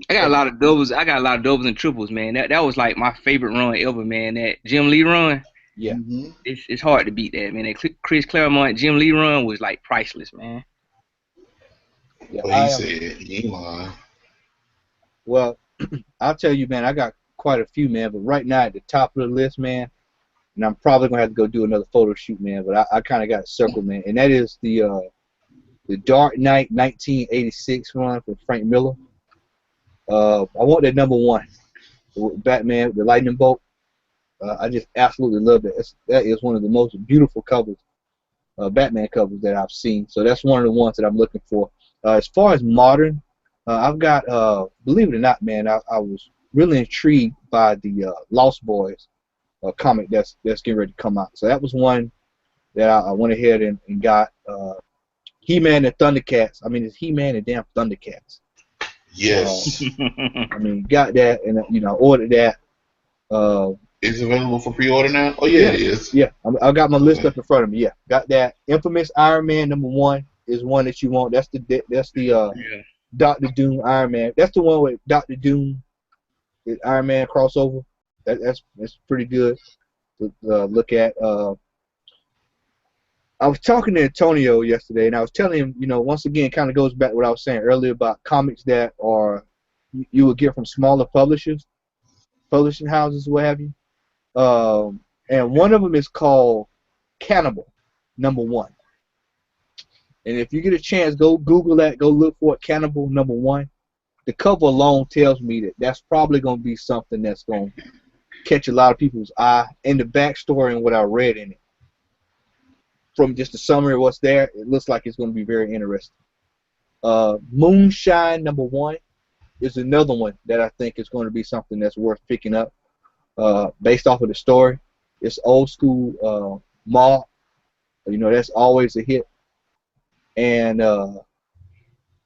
I got a lot of doubles. I got a lot of doubles and triples, man. That was like my favorite run ever, man. That Jim Lee run. Yeah. Mm-hmm. It's hard to beat that, man. That Chris Claremont Jim Lee run was like priceless, man. Yeah, Well, he said he ain't lying. Well, I'll tell you, man, I got quite a few, man. But right now at the top of the list, man, and I'm probably gonna have to go do another photo shoot, man. But I kind of got it circled, man, and that is the Dark Knight 1986 run from Frank Miller. I want that #1, Batman with the lightning bolt. I just absolutely love it. That is one of the most beautiful covers, Batman covers that I've seen. So that's one of the ones that I'm looking for. As far as modern, I've got, believe it or not, man, I was really intrigued by the Lost Boys comic that's getting ready to come out. So that was one that I went ahead and got. He-Man and Thundercats. I mean, it's He-Man and damn Thundercats. Yes. I mean, got that, and ordered that. Is it available for pre-order now? Oh yeah, it is. Yeah, I got my list up in front of me. Yeah, got that. Infamous Iron Man #1 is one that you want. That's the Doctor Doom Iron Man. That's the one with Doctor Doom, the Iron Man crossover. That's pretty good to look at. I was talking to Antonio yesterday, and I was telling him, once again, kind of goes back to what I was saying earlier about comics that you would get from smaller publishers, publishing houses, what have you. And one of them is called Cannibal #1. And if you get a chance, go Google that, go look for it, Cannibal #1. The cover alone tells me that that's probably going to be something that's going to catch a lot of people's eye, and the backstory and what I read in it. From just the summary of what's there, it looks like it's going to be very interesting. Moonshine #1 is another one that I think is going to be something that's worth picking up, based off of the story. It's old school mob. That's always a hit. And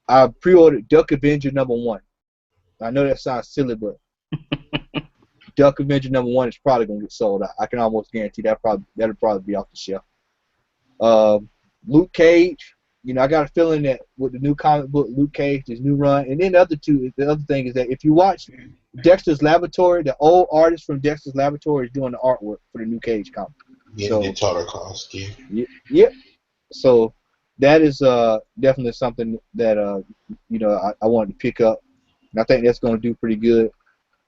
I pre-ordered Duck Avenger #1. I know that sounds silly, but Duck Avenger #1 is probably going to get sold out. I can almost guarantee that'll probably be off the shelf. Luke Cage, I got a feeling that with the new comic book, Luke Cage, this new run, and then the other thing is that if you watch Dexter's Laboratory, the old artist from Dexter's Laboratory is doing the artwork for the new Cage comic. Getting So the Tartakovsky. yep. So that is definitely something that I wanted to pick up, and I think that's going to do pretty good.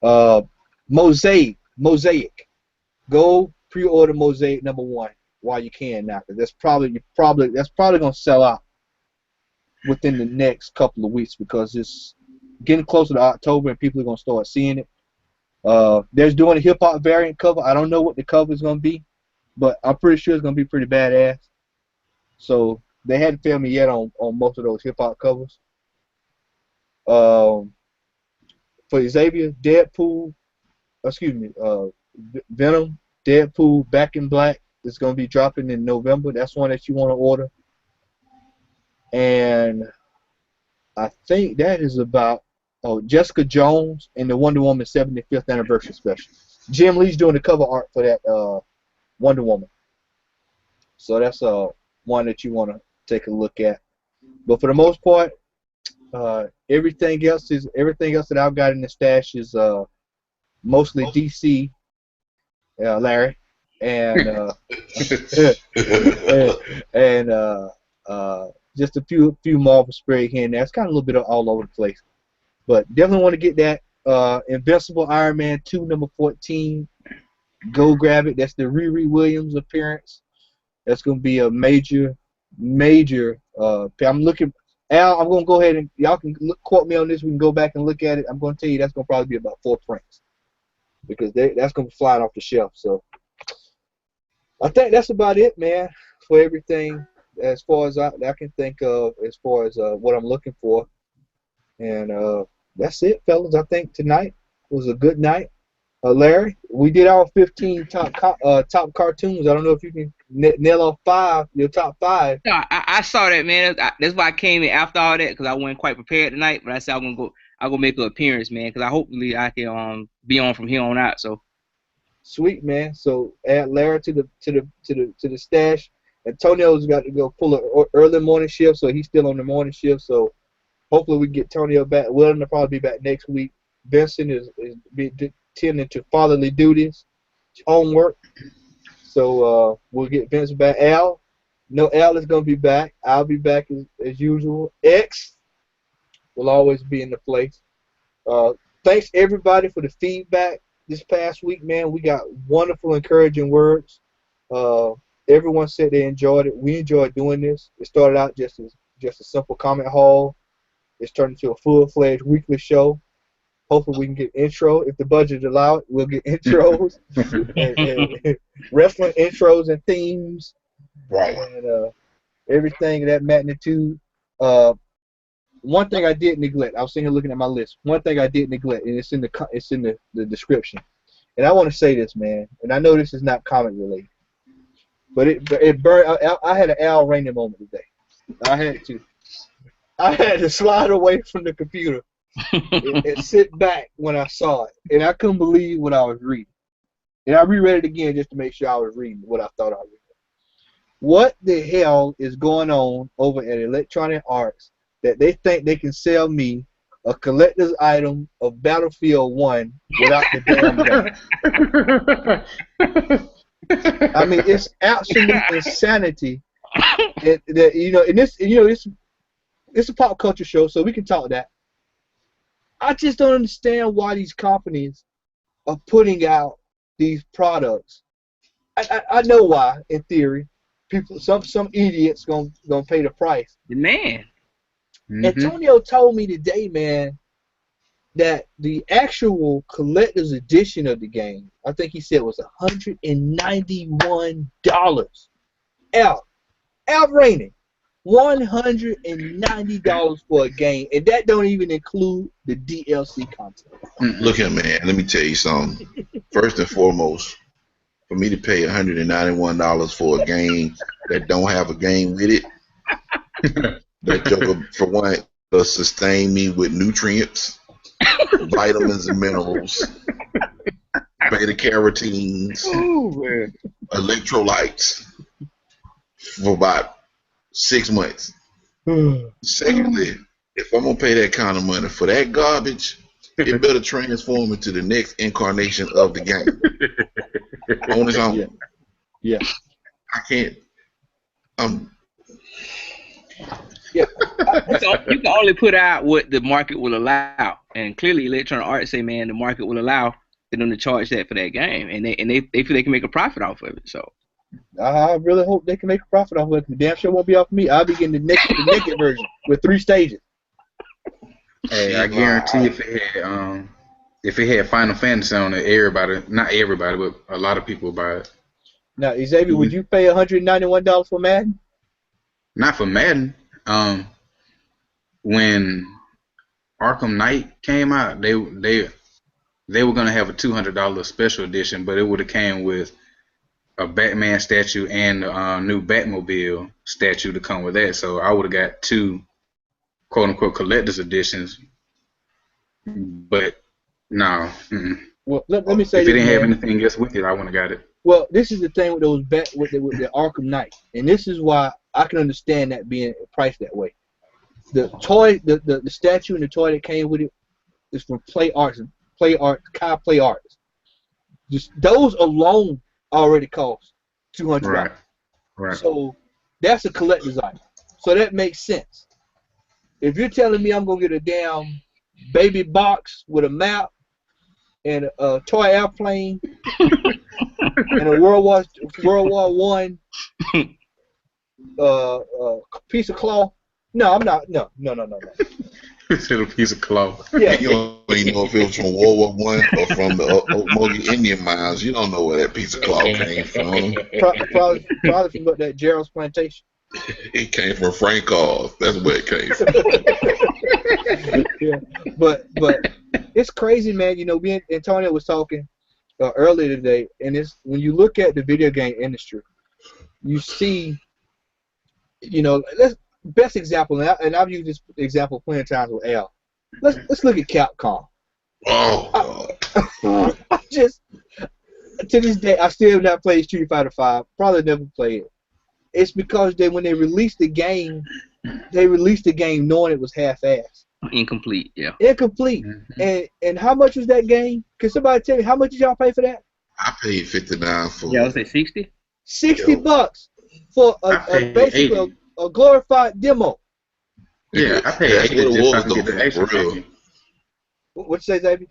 Uh, Mosaic. Go pre-order Mosaic #1 while you can now, because that's probably going to sell out within the next couple of weeks because it's getting closer to October and people are going to start seeing it. They're doing a hip hop variant cover. I don't know what the cover is going to be, but I'm pretty sure it's going to be pretty badass. So they hadn't filmed me yet on most of those hip hop covers. For Xavier, Venom, Deadpool, Back in Black is going to be dropping in November. That's one that you want to order. And I think that is about Jessica Jones and the Wonder Woman 75th anniversary special. Jim Lee's doing the cover art for that Wonder Woman. So that's one that you want to take a look at. But for the most part, everything else that I've got in the stash is mostly DC, Larry, and and just a few Marvel spray here and there. It's kind of a little bit of all over the place, but definitely want to get that Invincible Iron Man 2 #14. Go grab it. That's the Riri Williams appearance. That's going to be a major. I'm looking. Al, I'm going to go ahead and y'all can quote me on this. We can go back and look at it. I'm going to tell you that's going to probably be about 4 prints because that's going to be flying off the shelf. So I think that's about it, man, for everything as far as I can think of as far as what I'm looking for. And that's it, fellas. I think tonight was a good night. Larry, we did our 15 top cartoons. I don't know if you can nail off your top 5. No, I saw that, man. That's why I came in after all that because I wasn't quite prepared tonight. But I said I'm gonna make an appearance, man, because hopefully I can be on from here on out. So Sweet, man. So add Larry to the stash. Antonio's got to go pull an early morning shift, so he's still on the morning shift. So hopefully we get Antonio back. Willing to probably be back next week. Benson is tending to fatherly duties, homework. So we'll get Vince back. Al is going to be back. I'll be back as usual. X will always be in the place. Thanks everybody for the feedback this past week, man. We got wonderful, encouraging words. Everyone said they enjoyed it. We enjoyed doing this. It started out just a simple comment haul. It's turned into a full-fledged weekly show. Hopefully we can get intro. If the budget allow it, we'll get intros and wrestling intros and themes. Right. And everything of that magnitude. One thing I did neglect. I was sitting here looking at my list. One thing I did neglect, and it's in the description. And I want to say this, man. And I know this is not comic related, but it burned. I had an Al Rainey moment today. I had to slide away from the computer and sit back when I saw it, and I couldn't believe what I was reading. And I reread it again just to make sure I was reading what I thought I was reading. What the hell is going on over at Electronic Arts that they think they can sell me a collector's item of Battlefield 1 without the damn game? I mean, it's absolute insanity. And it's a pop culture show, so we can talk that. I just don't understand why these companies are putting out these products. I know why, in theory. People, some idiots gonna pay the price. Man. Mm-hmm. Antonio told me today, man, that the actual collector's edition of the game, I think he said, was $191. Outraining. $190 for a game, and that don't even include the DLC content. Look here, man. Let me tell you something. First and foremost, for me to pay $191 for a game that don't have a game with it, that joker, for one, will sustain me with nutrients, vitamins and minerals, beta carotenes, electrolytes for about 6 months. Secondly, if I'm gonna pay that kind of money for that garbage, it better transform into the next incarnation of the game. On its own. Yeah. I can't. Yeah. You can only put out what the market will allow, and clearly, Electronic Arts say, man, the market will allow them to charge that for that game, and they feel they can make a profit off of it. So I really hope they can make a profit off of it. The damn sure won't be off me. I'll be getting the naked version with 3 stages. Hey, I guarantee if it had Final Fantasy on it, everybody, not everybody, but a lot of people would buy it. Now, Xavier, would you pay $191 for Madden? Not for Madden. When Arkham Knight came out, they were gonna have a $200 special edition, but it would have came with a Batman statue and a new Batmobile statue to come with that. So I would have got 2 quote unquote collector's editions. But no. Well, let me say if it this, didn't have man. anything else with it, I wouldn't have got it. Well, this is the thing with those with the Arkham Knight, and this is why I can understand that being priced that way. The toy, the statue and the toy that came with it is from Play Arts, Kai Play Arts. Just those alone already cost $200. Right. So that's a collector's item. So that makes sense. If you're telling me I'm gonna get a damn baby box with a map and a toy airplane and a World War One piece of cloth, no, I'm not. No. It's a piece of cloth. Yeah. You don't even know if it was from World War One or from the Omogi Indian mines. You don't know where that piece of cloth came from. Probably from that Gerald's plantation. It came from Frank Oz. That's where it came from. Yeah, but it's crazy, man. You know, me and Antonio was talking earlier today, and it's when you look at the video game industry, you see, you know, best example, and I've used this example plenty of times with Al. Let's look at Capcom. Oh God! I just to this day I still have not played Street Fighter V. Probably never play it. It's because when they released the game, knowing it was half-assed. incomplete, yeah. Incomplete. Mm-hmm. And how much was that game? Can somebody tell me how much did y'all pay for that? I paid $59 for. Yeah, I would say 60. $60 for basically a glorified demo. Yeah, I paid $80 just so I can get the extra copy. What you say, Xavier?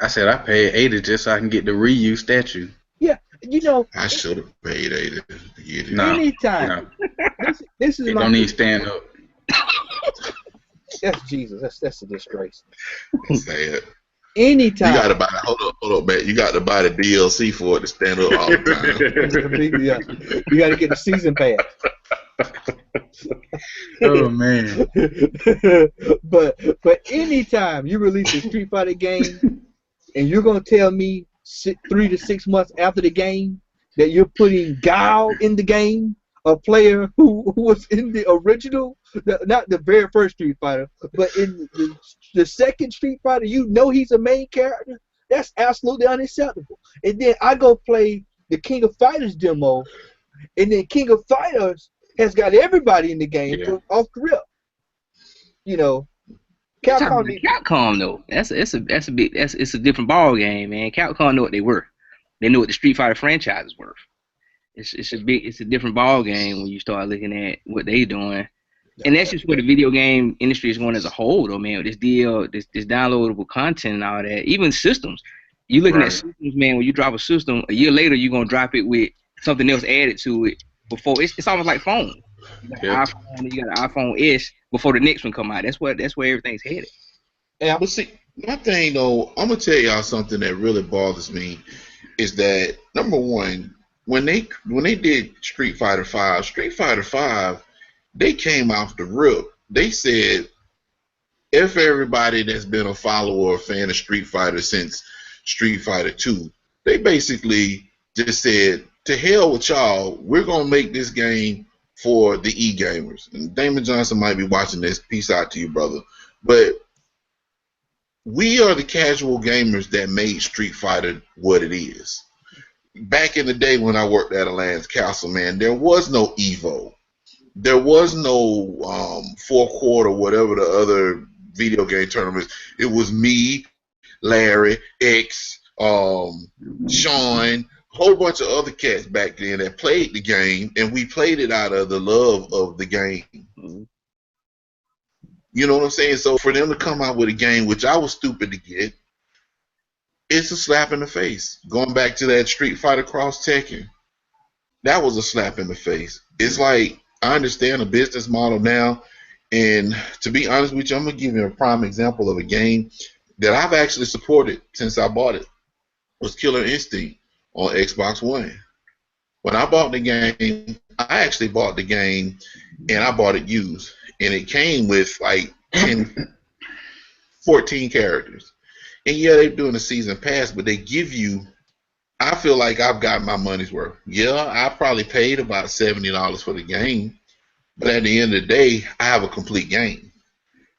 I said I paid $80 just so I can get the Ryu statue. Yeah, you know. I should have paid $80 to get it. No, anytime. No. This is it my. Don't even stand up. That's Jesus. That's a disgrace. Sad. Anytime. You got to buy. Hold up, man. You got to buy the DLC for it to stand up all the time. Yeah. You got to get the season pass. Oh man. but anytime you release a Street Fighter game and you're gonna tell me 3 to 6 months after the game that you're putting Guile in the game, a player who was in the original, not the very first Street Fighter, but in the second Street Fighter, you know he's a main character. That's absolutely unacceptable. And then I go play the King of Fighters demo, and then King of Fighters has got everybody in the game off the rip. You know, Capcom though, it's a different ball game, man. Capcom know what they were. They know what the Street Fighter franchise is worth. It's a different ball game when you start looking at what they doing. And that's just where the video game industry is going as a whole, though, man. With this downloadable content and all that, even systems. You looking at systems, man. When you drop a system, a year later you're gonna drop it with something else added to it. Before it's almost like phone. You got an iPhone, you got an iPhone S before the next one come out. That's where everything's headed. Yeah, but see, my thing though, I'm gonna tell y'all something that really bothers me is that number one, when they did Street Fighter V, they came off the rip. They said, if everybody that's been a follower or fan of Street Fighter since Street Fighter 2, they basically just said, to hell with y'all, we're gonna make this game for the e-gamers. And Damon Johnson might be watching this. Peace out to you, brother. But we are the casual gamers that made Street Fighter what it is. Back in the day when I worked at Alliance Castle, man, there was no Evo. There was no 4 quarter, whatever the other video game tournaments. It was me, Larry, X, Sean, whole bunch of other cats back then that played the game, and we played it out of the love of the game. Mhm. You know what I'm saying? So for them to come out with a game, which I was stupid to get, it's a slap in the face. Going back to that Street Fighter Cross Tekken, that was a slap in the face. It's like, I understand the business model now, and to be honest with you, I'm gonna give you a prime example of a game that I've actually supported since I bought it. Was Killer Instinct on Xbox One. When I bought the game, I actually bought the game and I bought it used. And it came with like 10, 14 characters. And yeah, they're doing a season pass, but they give you, I feel like I've got my money's worth. Yeah, I probably paid about $70 for the game, but at the end of the day, I have a complete game.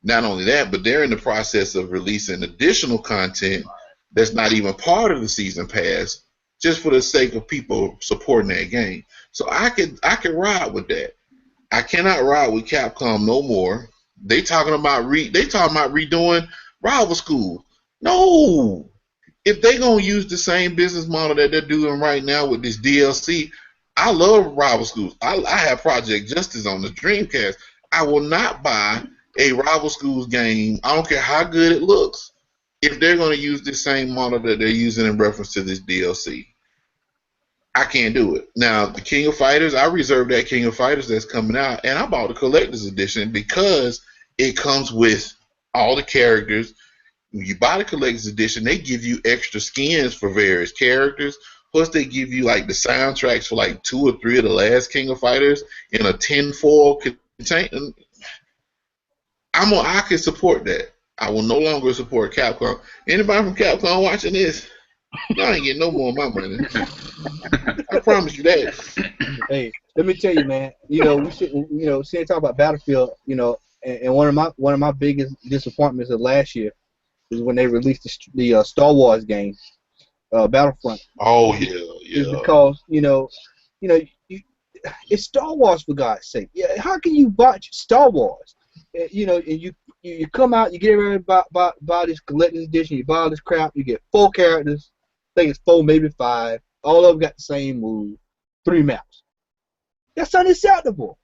Not only that, but they're in the process of releasing additional content that's not even part of the season pass, just for the sake of people supporting that game. So I could ride with that. I cannot ride with Capcom no more. They talking about redoing Rival School. No. If they gonna use the same business model that they're doing right now with this DLC, I love Rival Schools. I have Project Justice on the Dreamcast. I will not buy a Rival Schools game. I don't care how good it looks, if they're going to use the same model that they're using in reference to this DLC. I can't do it. Now, the King of Fighters, I reserved that King of Fighters that's coming out, and I bought the collector's edition because it comes with all the characters. When you buy the collector's edition, they give you extra skins for various characters. Plus, they give you like the soundtracks for like 2 or 3 of the last King of Fighters in a tinfoil container. I can support that. I will no longer support Capcom. Anybody from Capcom watching this? Y'all ain't getting no more of my money. I promise you that. Hey, let me tell you, man. We should, seeing talk about Battlefield, and one of my biggest disappointments of last year was when they released the Star Wars game, Battlefront. Oh yeah. Is because it's Star Wars, for God's sake. Yeah, how can you botch Star Wars? And you come out, you get everybody buy this collector's edition, you buy all this crap, you get 4 characters. I think it's 4, maybe 5. All of them got the same move, 3 maps. That's unacceptable.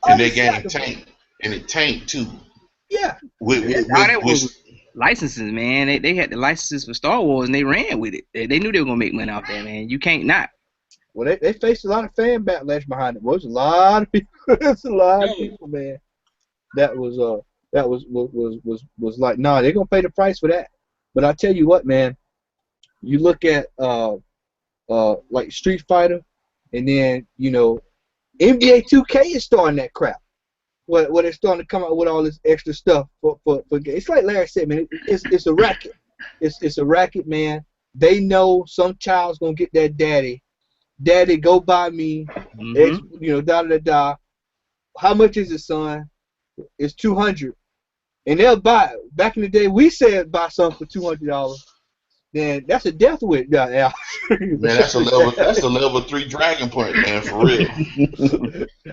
And they game tank, and it tanked too. Yeah. Was licenses, man. They had the licenses for Star Wars and they ran with it. They knew they were gonna make money off that, man. You can't not. Well, they faced a lot of fan backlash behind it. There's a lot of people. There's a lot of people, man. That was like, nah, they're gonna pay the price for that. But I tell you what, man. You look at like Street Fighter, and then NBA 2K is starting that crap. Where they're starting to come out with all this extra stuff for it's like Larry said, man. It's a racket. It's a racket, man. They know some child's gonna get that daddy. Daddy, go buy me. Da da da. How much is it, son? It's $200, and they'll buy it. Back in the day, we said buy something for $200. Then that's a death wish, yeah. Man, that's a level 3 Dragon Punch, man, for real.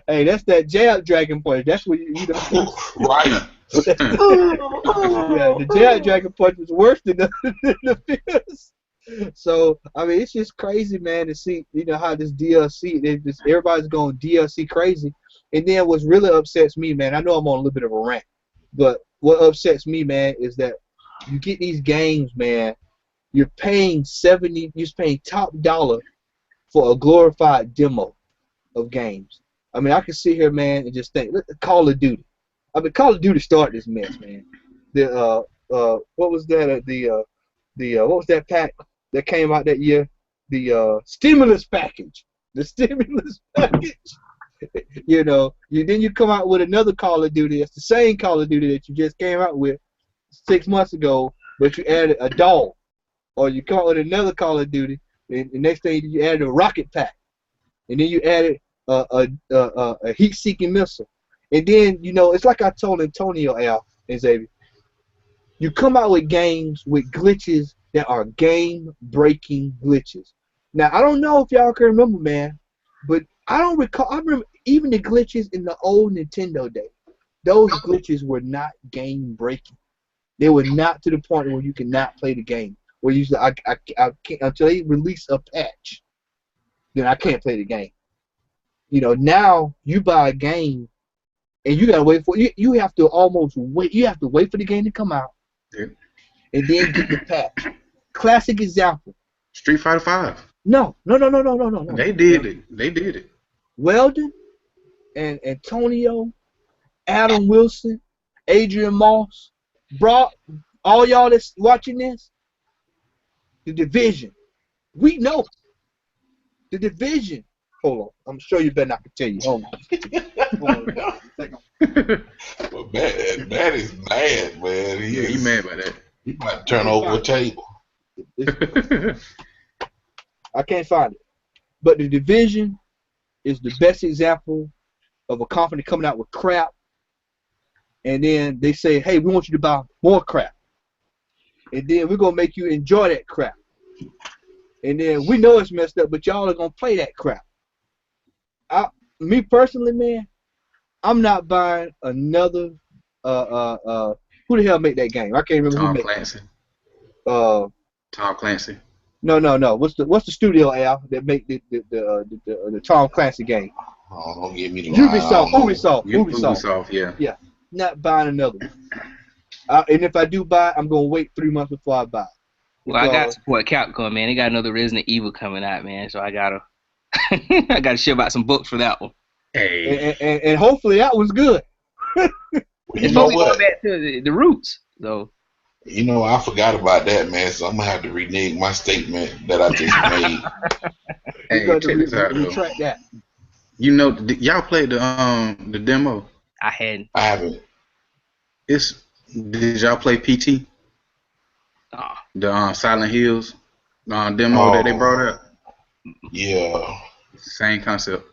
Hey, that's that jab Dragon Punch. That's what right. Yeah, the jab Dragon Punch was worse than the fierce. So I mean, it's just crazy, man, to see how this DLC. Everybody's going DLC crazy, and then what really upsets me, man. I know I'm on a little bit of a rant, but what upsets me, man, is that you get these games, man. You're paying top dollar for a glorified demo of games. I mean, I can sit here, man, and just think, Call of Duty. I mean, Call of Duty started this mess, man. What was that? What was that pack that came out that year? The stimulus package. The stimulus package. Then you come out with another Call of Duty. It's the same Call of Duty that you just came out with 6 months ago, but you added a dog. Or you come out with another Call of Duty, and the next thing you added a rocket pack, and then you added a heat-seeking missile, and then it's like I told Antonio, Al, and Xavier. You come out with games with glitches that are game-breaking glitches. Now I don't know if y'all can remember, man, but I don't recall. I remember even the glitches in the old Nintendo days. Those glitches were not game-breaking. They were not to the point where you cannot play the game. Where usually I can't until they release a patch. then I can't play the game. You know, now you buy a game and you gotta wait for you have to almost wait. You have to wait for the game to come out Yeah. and then get the patch. Classic example. Street Fighter 5. No. They did it. They did it. Weldon and Antonio, Adam Wilson, Adrian Moss, Brock, all y'all that's watching this, the division. We know the division. Hold on, I'm sure you better not continue. Hold on. But Matt is mad, man. He mad by that. He might turn over a table. I can't find it. But the division is the best example of a company coming out with crap, and then they say, hey, we want you to buy more crap. And then we're going to make you enjoy that crap. And then we know it's messed up, but y'all are going to play that crap. Me personally, man, I'm not buying another, who the hell made that game? I can't remember who made Clancy. it. Tom Clancy. No. What's the studio, Al, that make the Tom Clancy game? Oh, don't give me the line. Ubisoft, yeah. Yeah, not buying another one. And if I do buy, I'm gonna wait 3 months before I buy. Well, I got to support Capcom, man. They got another Resident Evil coming out, man. So I gotta, I gotta ship out some books for that one. Hey. And hopefully that was good. It's supposed to go back to the roots, though. You know, I forgot about that, man. So I'm gonna have to renege my statement that I just made. Hey, check this out, though. Retract that. You know, y'all played the demo? I hadn't. I haven't. Did y'all play PT? The Silent Hills demo that they brought up? Yeah. Same concept.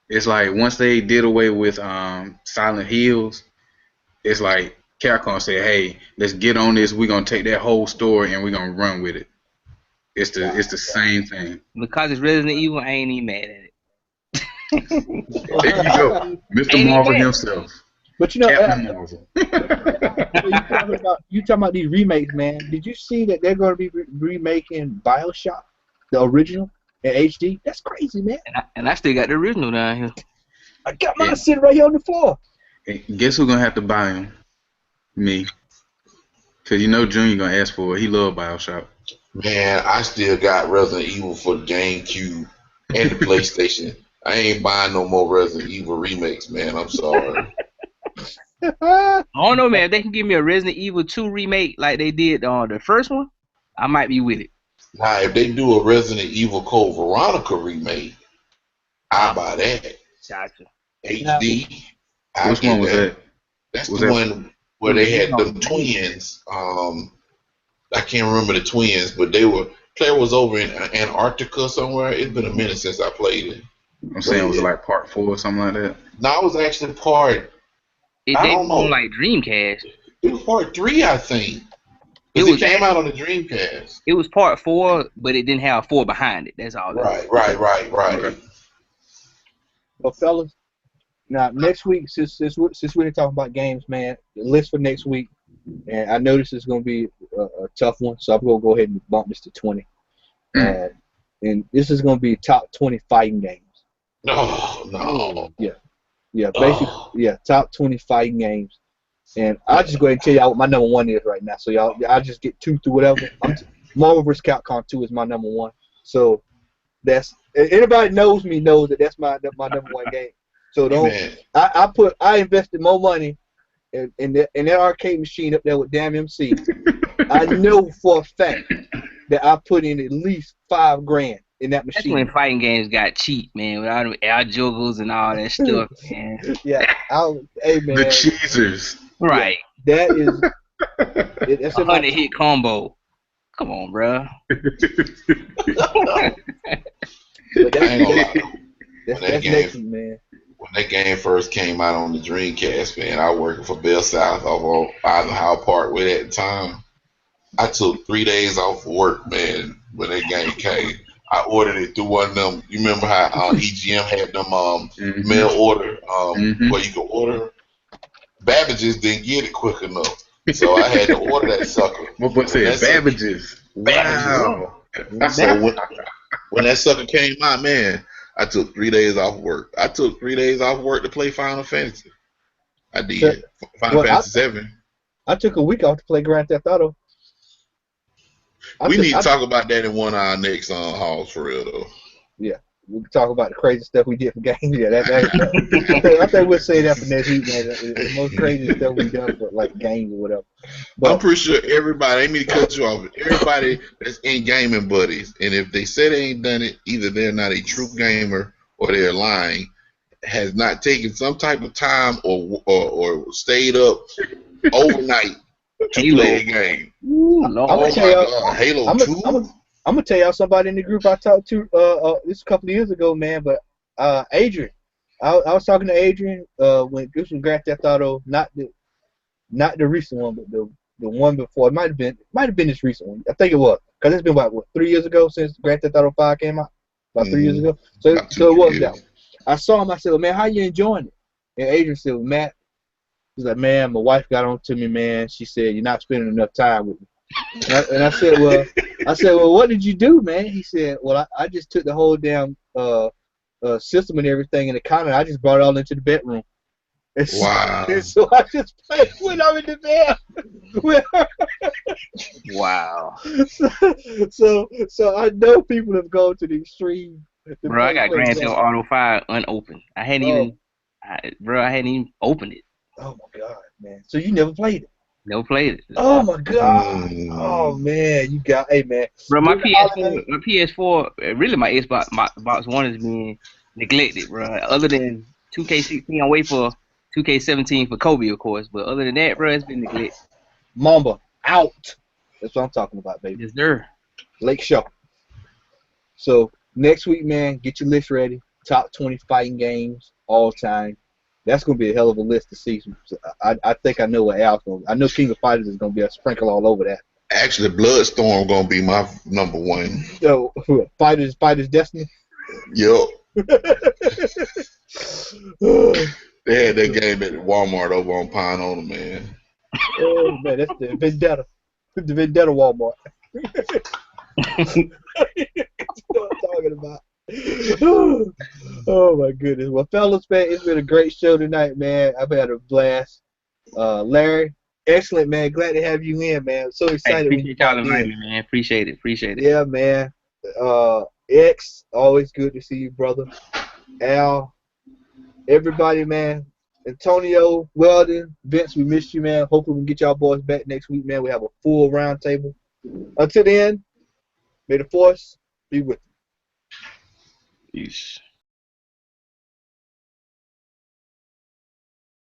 It's like once they did away with Silent Hills, it's like Capcom said, "Hey, let's get on this. We're gonna take that whole story and we're gonna run with it." It's the same thing. Because it's Resident Evil, I ain't even mad at it. There you go, Mr. Marvel himself. But you know, Captain Marvel. you talking about these remakes, man? Did you see that they're going to be remaking BioShock, the original, in HD? That's crazy, man. And I still got the original down here. I got mine sitting right here on the floor. Hey, guess who's gonna have to buy him? Me. Cause you know Junior gonna ask for it. He love BioShock. Man, I still got Resident Evil for the GameCube and the PlayStation. I ain't buying no more Resident Evil remakes, man. I'm sorry. I don't know, man. If they can give me a Resident Evil 2 remake like they did on the first one, I might be with it. Now, if they do a Resident Evil Code Veronica remake, I'll buy that. Gotcha. HD. Which one was that? That's the one where they had them twins. I can't remember the twins, but player was over in Antarctica somewhere. It's been a minute since I played it. I'm saying it was like part 4 or something like that. No, it was actually part. I don't know. Like Dreamcast. It was part 3, I think. It came out on the Dreamcast. It was part 4, but it didn't have 4 behind it. That's all. Right. Okay. Well, fellas, now next week, since we're talking about games, man, the list for next week, and I know this is going to be a tough one, so I'm going to go ahead and bump this to 20. And this is going to be top 20 fighting games. No. Yeah, basically, top 20 fighting games. And I'll just go ahead and tell y'all what my number 1 is right now. So I'll just get 2 through whatever. Marvel vs. Capcom 2 is my number 1. So that's anybody knows me knows that that's my number 1 game. So I invested more money in that arcade machine up there with Damn MC. I know for a fact that I put in at least $5,000 in that machine. That's when fighting games got cheap, man, with all the air juggles and all that stuff, man. Yeah, hey man. The cheesers. Right. Yeah, that is. That's a 100-hit combo. Come on, bro. But I ain't gonna lie. that's next one, man. When that game first came out on the Dreamcast, man, I worked for Bell South off of Eisenhower Parkway at the time. I took 3 days off of work, man, when that game came. I ordered it through one of them. You remember how EGM had them mail order where you could order? Babbage's didn't get it quick enough, so I had to order that sucker. What said Babbage's? Wow. When that sucker came out, man, I took 3 days off work. I took 3 days off work to play Final Fantasy. I So, did. Final well, Fantasy 7. I took a week off to play Grand Theft Auto. We need to talk about that in one of our next halls for real though. Yeah, we can talk about the crazy stuff we did for games. Yeah, I think we'll say that for next week, man. The most crazy stuff we done for like games or whatever. But I'm pretty sure everybody, I ain't mean to cut you off, but everybody that's in gaming buddies, and if they say they ain't done it, either they're not a true gamer or they're lying, has not taken some type of time or stayed up overnight to Halo. play a game. Ooh, I'm Lord. gonna Oh tell my y'all. God, Halo I'm 2? gonna tell y'all somebody in the group I talked to this a couple of years ago, man. But Adrian, I was talking to Adrian when this was Grand Theft Auto, not the recent one, but the one before. It might have been this recent one. I think it was because it's been what 3 years ago since Grand Theft Auto 5 came out. About 3 years ago. So About it was 2 that one. I saw him. I said, well, "Man, how you enjoying it?" And Adrian said, well, "Matt," he's like, "Man, my wife got on to me, man. She said you're not spending enough time with me." And I said, well, what did you do, man? He said, well, I just took the whole damn system and everything in the counter. I just brought it all into the bedroom. And Wow. so I just played when I'm in the bed with her. Wow. So I know people have gone to the extreme. Bro, I got Grand Theft Auto 5 unopened. I hadn't even opened it. Oh my God, man! So you never played it? Never played it. Oh my God! Oh man, you got hey man. Bro, my PS4, really my Xbox One is being neglected, bro. Other than 2K16, I'm waiting for 2K17 for Kobe, of course. But other than that, bro, it's been neglected. Mamba out. That's what I'm talking about, baby. Yes, sir. Lake Show. So next week, man, get your list ready. Top 20 fighting games all time. That's gonna be a hell of a list to see. So I think I know what Al's going. I know King of Fighters is gonna be a sprinkle all over that. Actually, Bloodstorm gonna be my number one. So Fighters Destiny. Yup. They had that game at Walmart over on Pine Owner, man. Oh man, that's the Vendetta. The Vendetta Walmart. That's what I'm talking about. Oh my goodness. Well, fellas, man, it's been a great show tonight, man. I've had a blast. Larry, excellent, man. Glad to have you in, man. I'm so excited when you Appreciate y'all popped inviting in. me, man. Appreciate it. Yeah, man. X, always good to see you, brother. Al, everybody, man. Antonio, Weldon, Vince, we missed you, man. Hopefully we can get y'all boys back next week, man. We have a full round table. Until then, may the force be with you. Peace.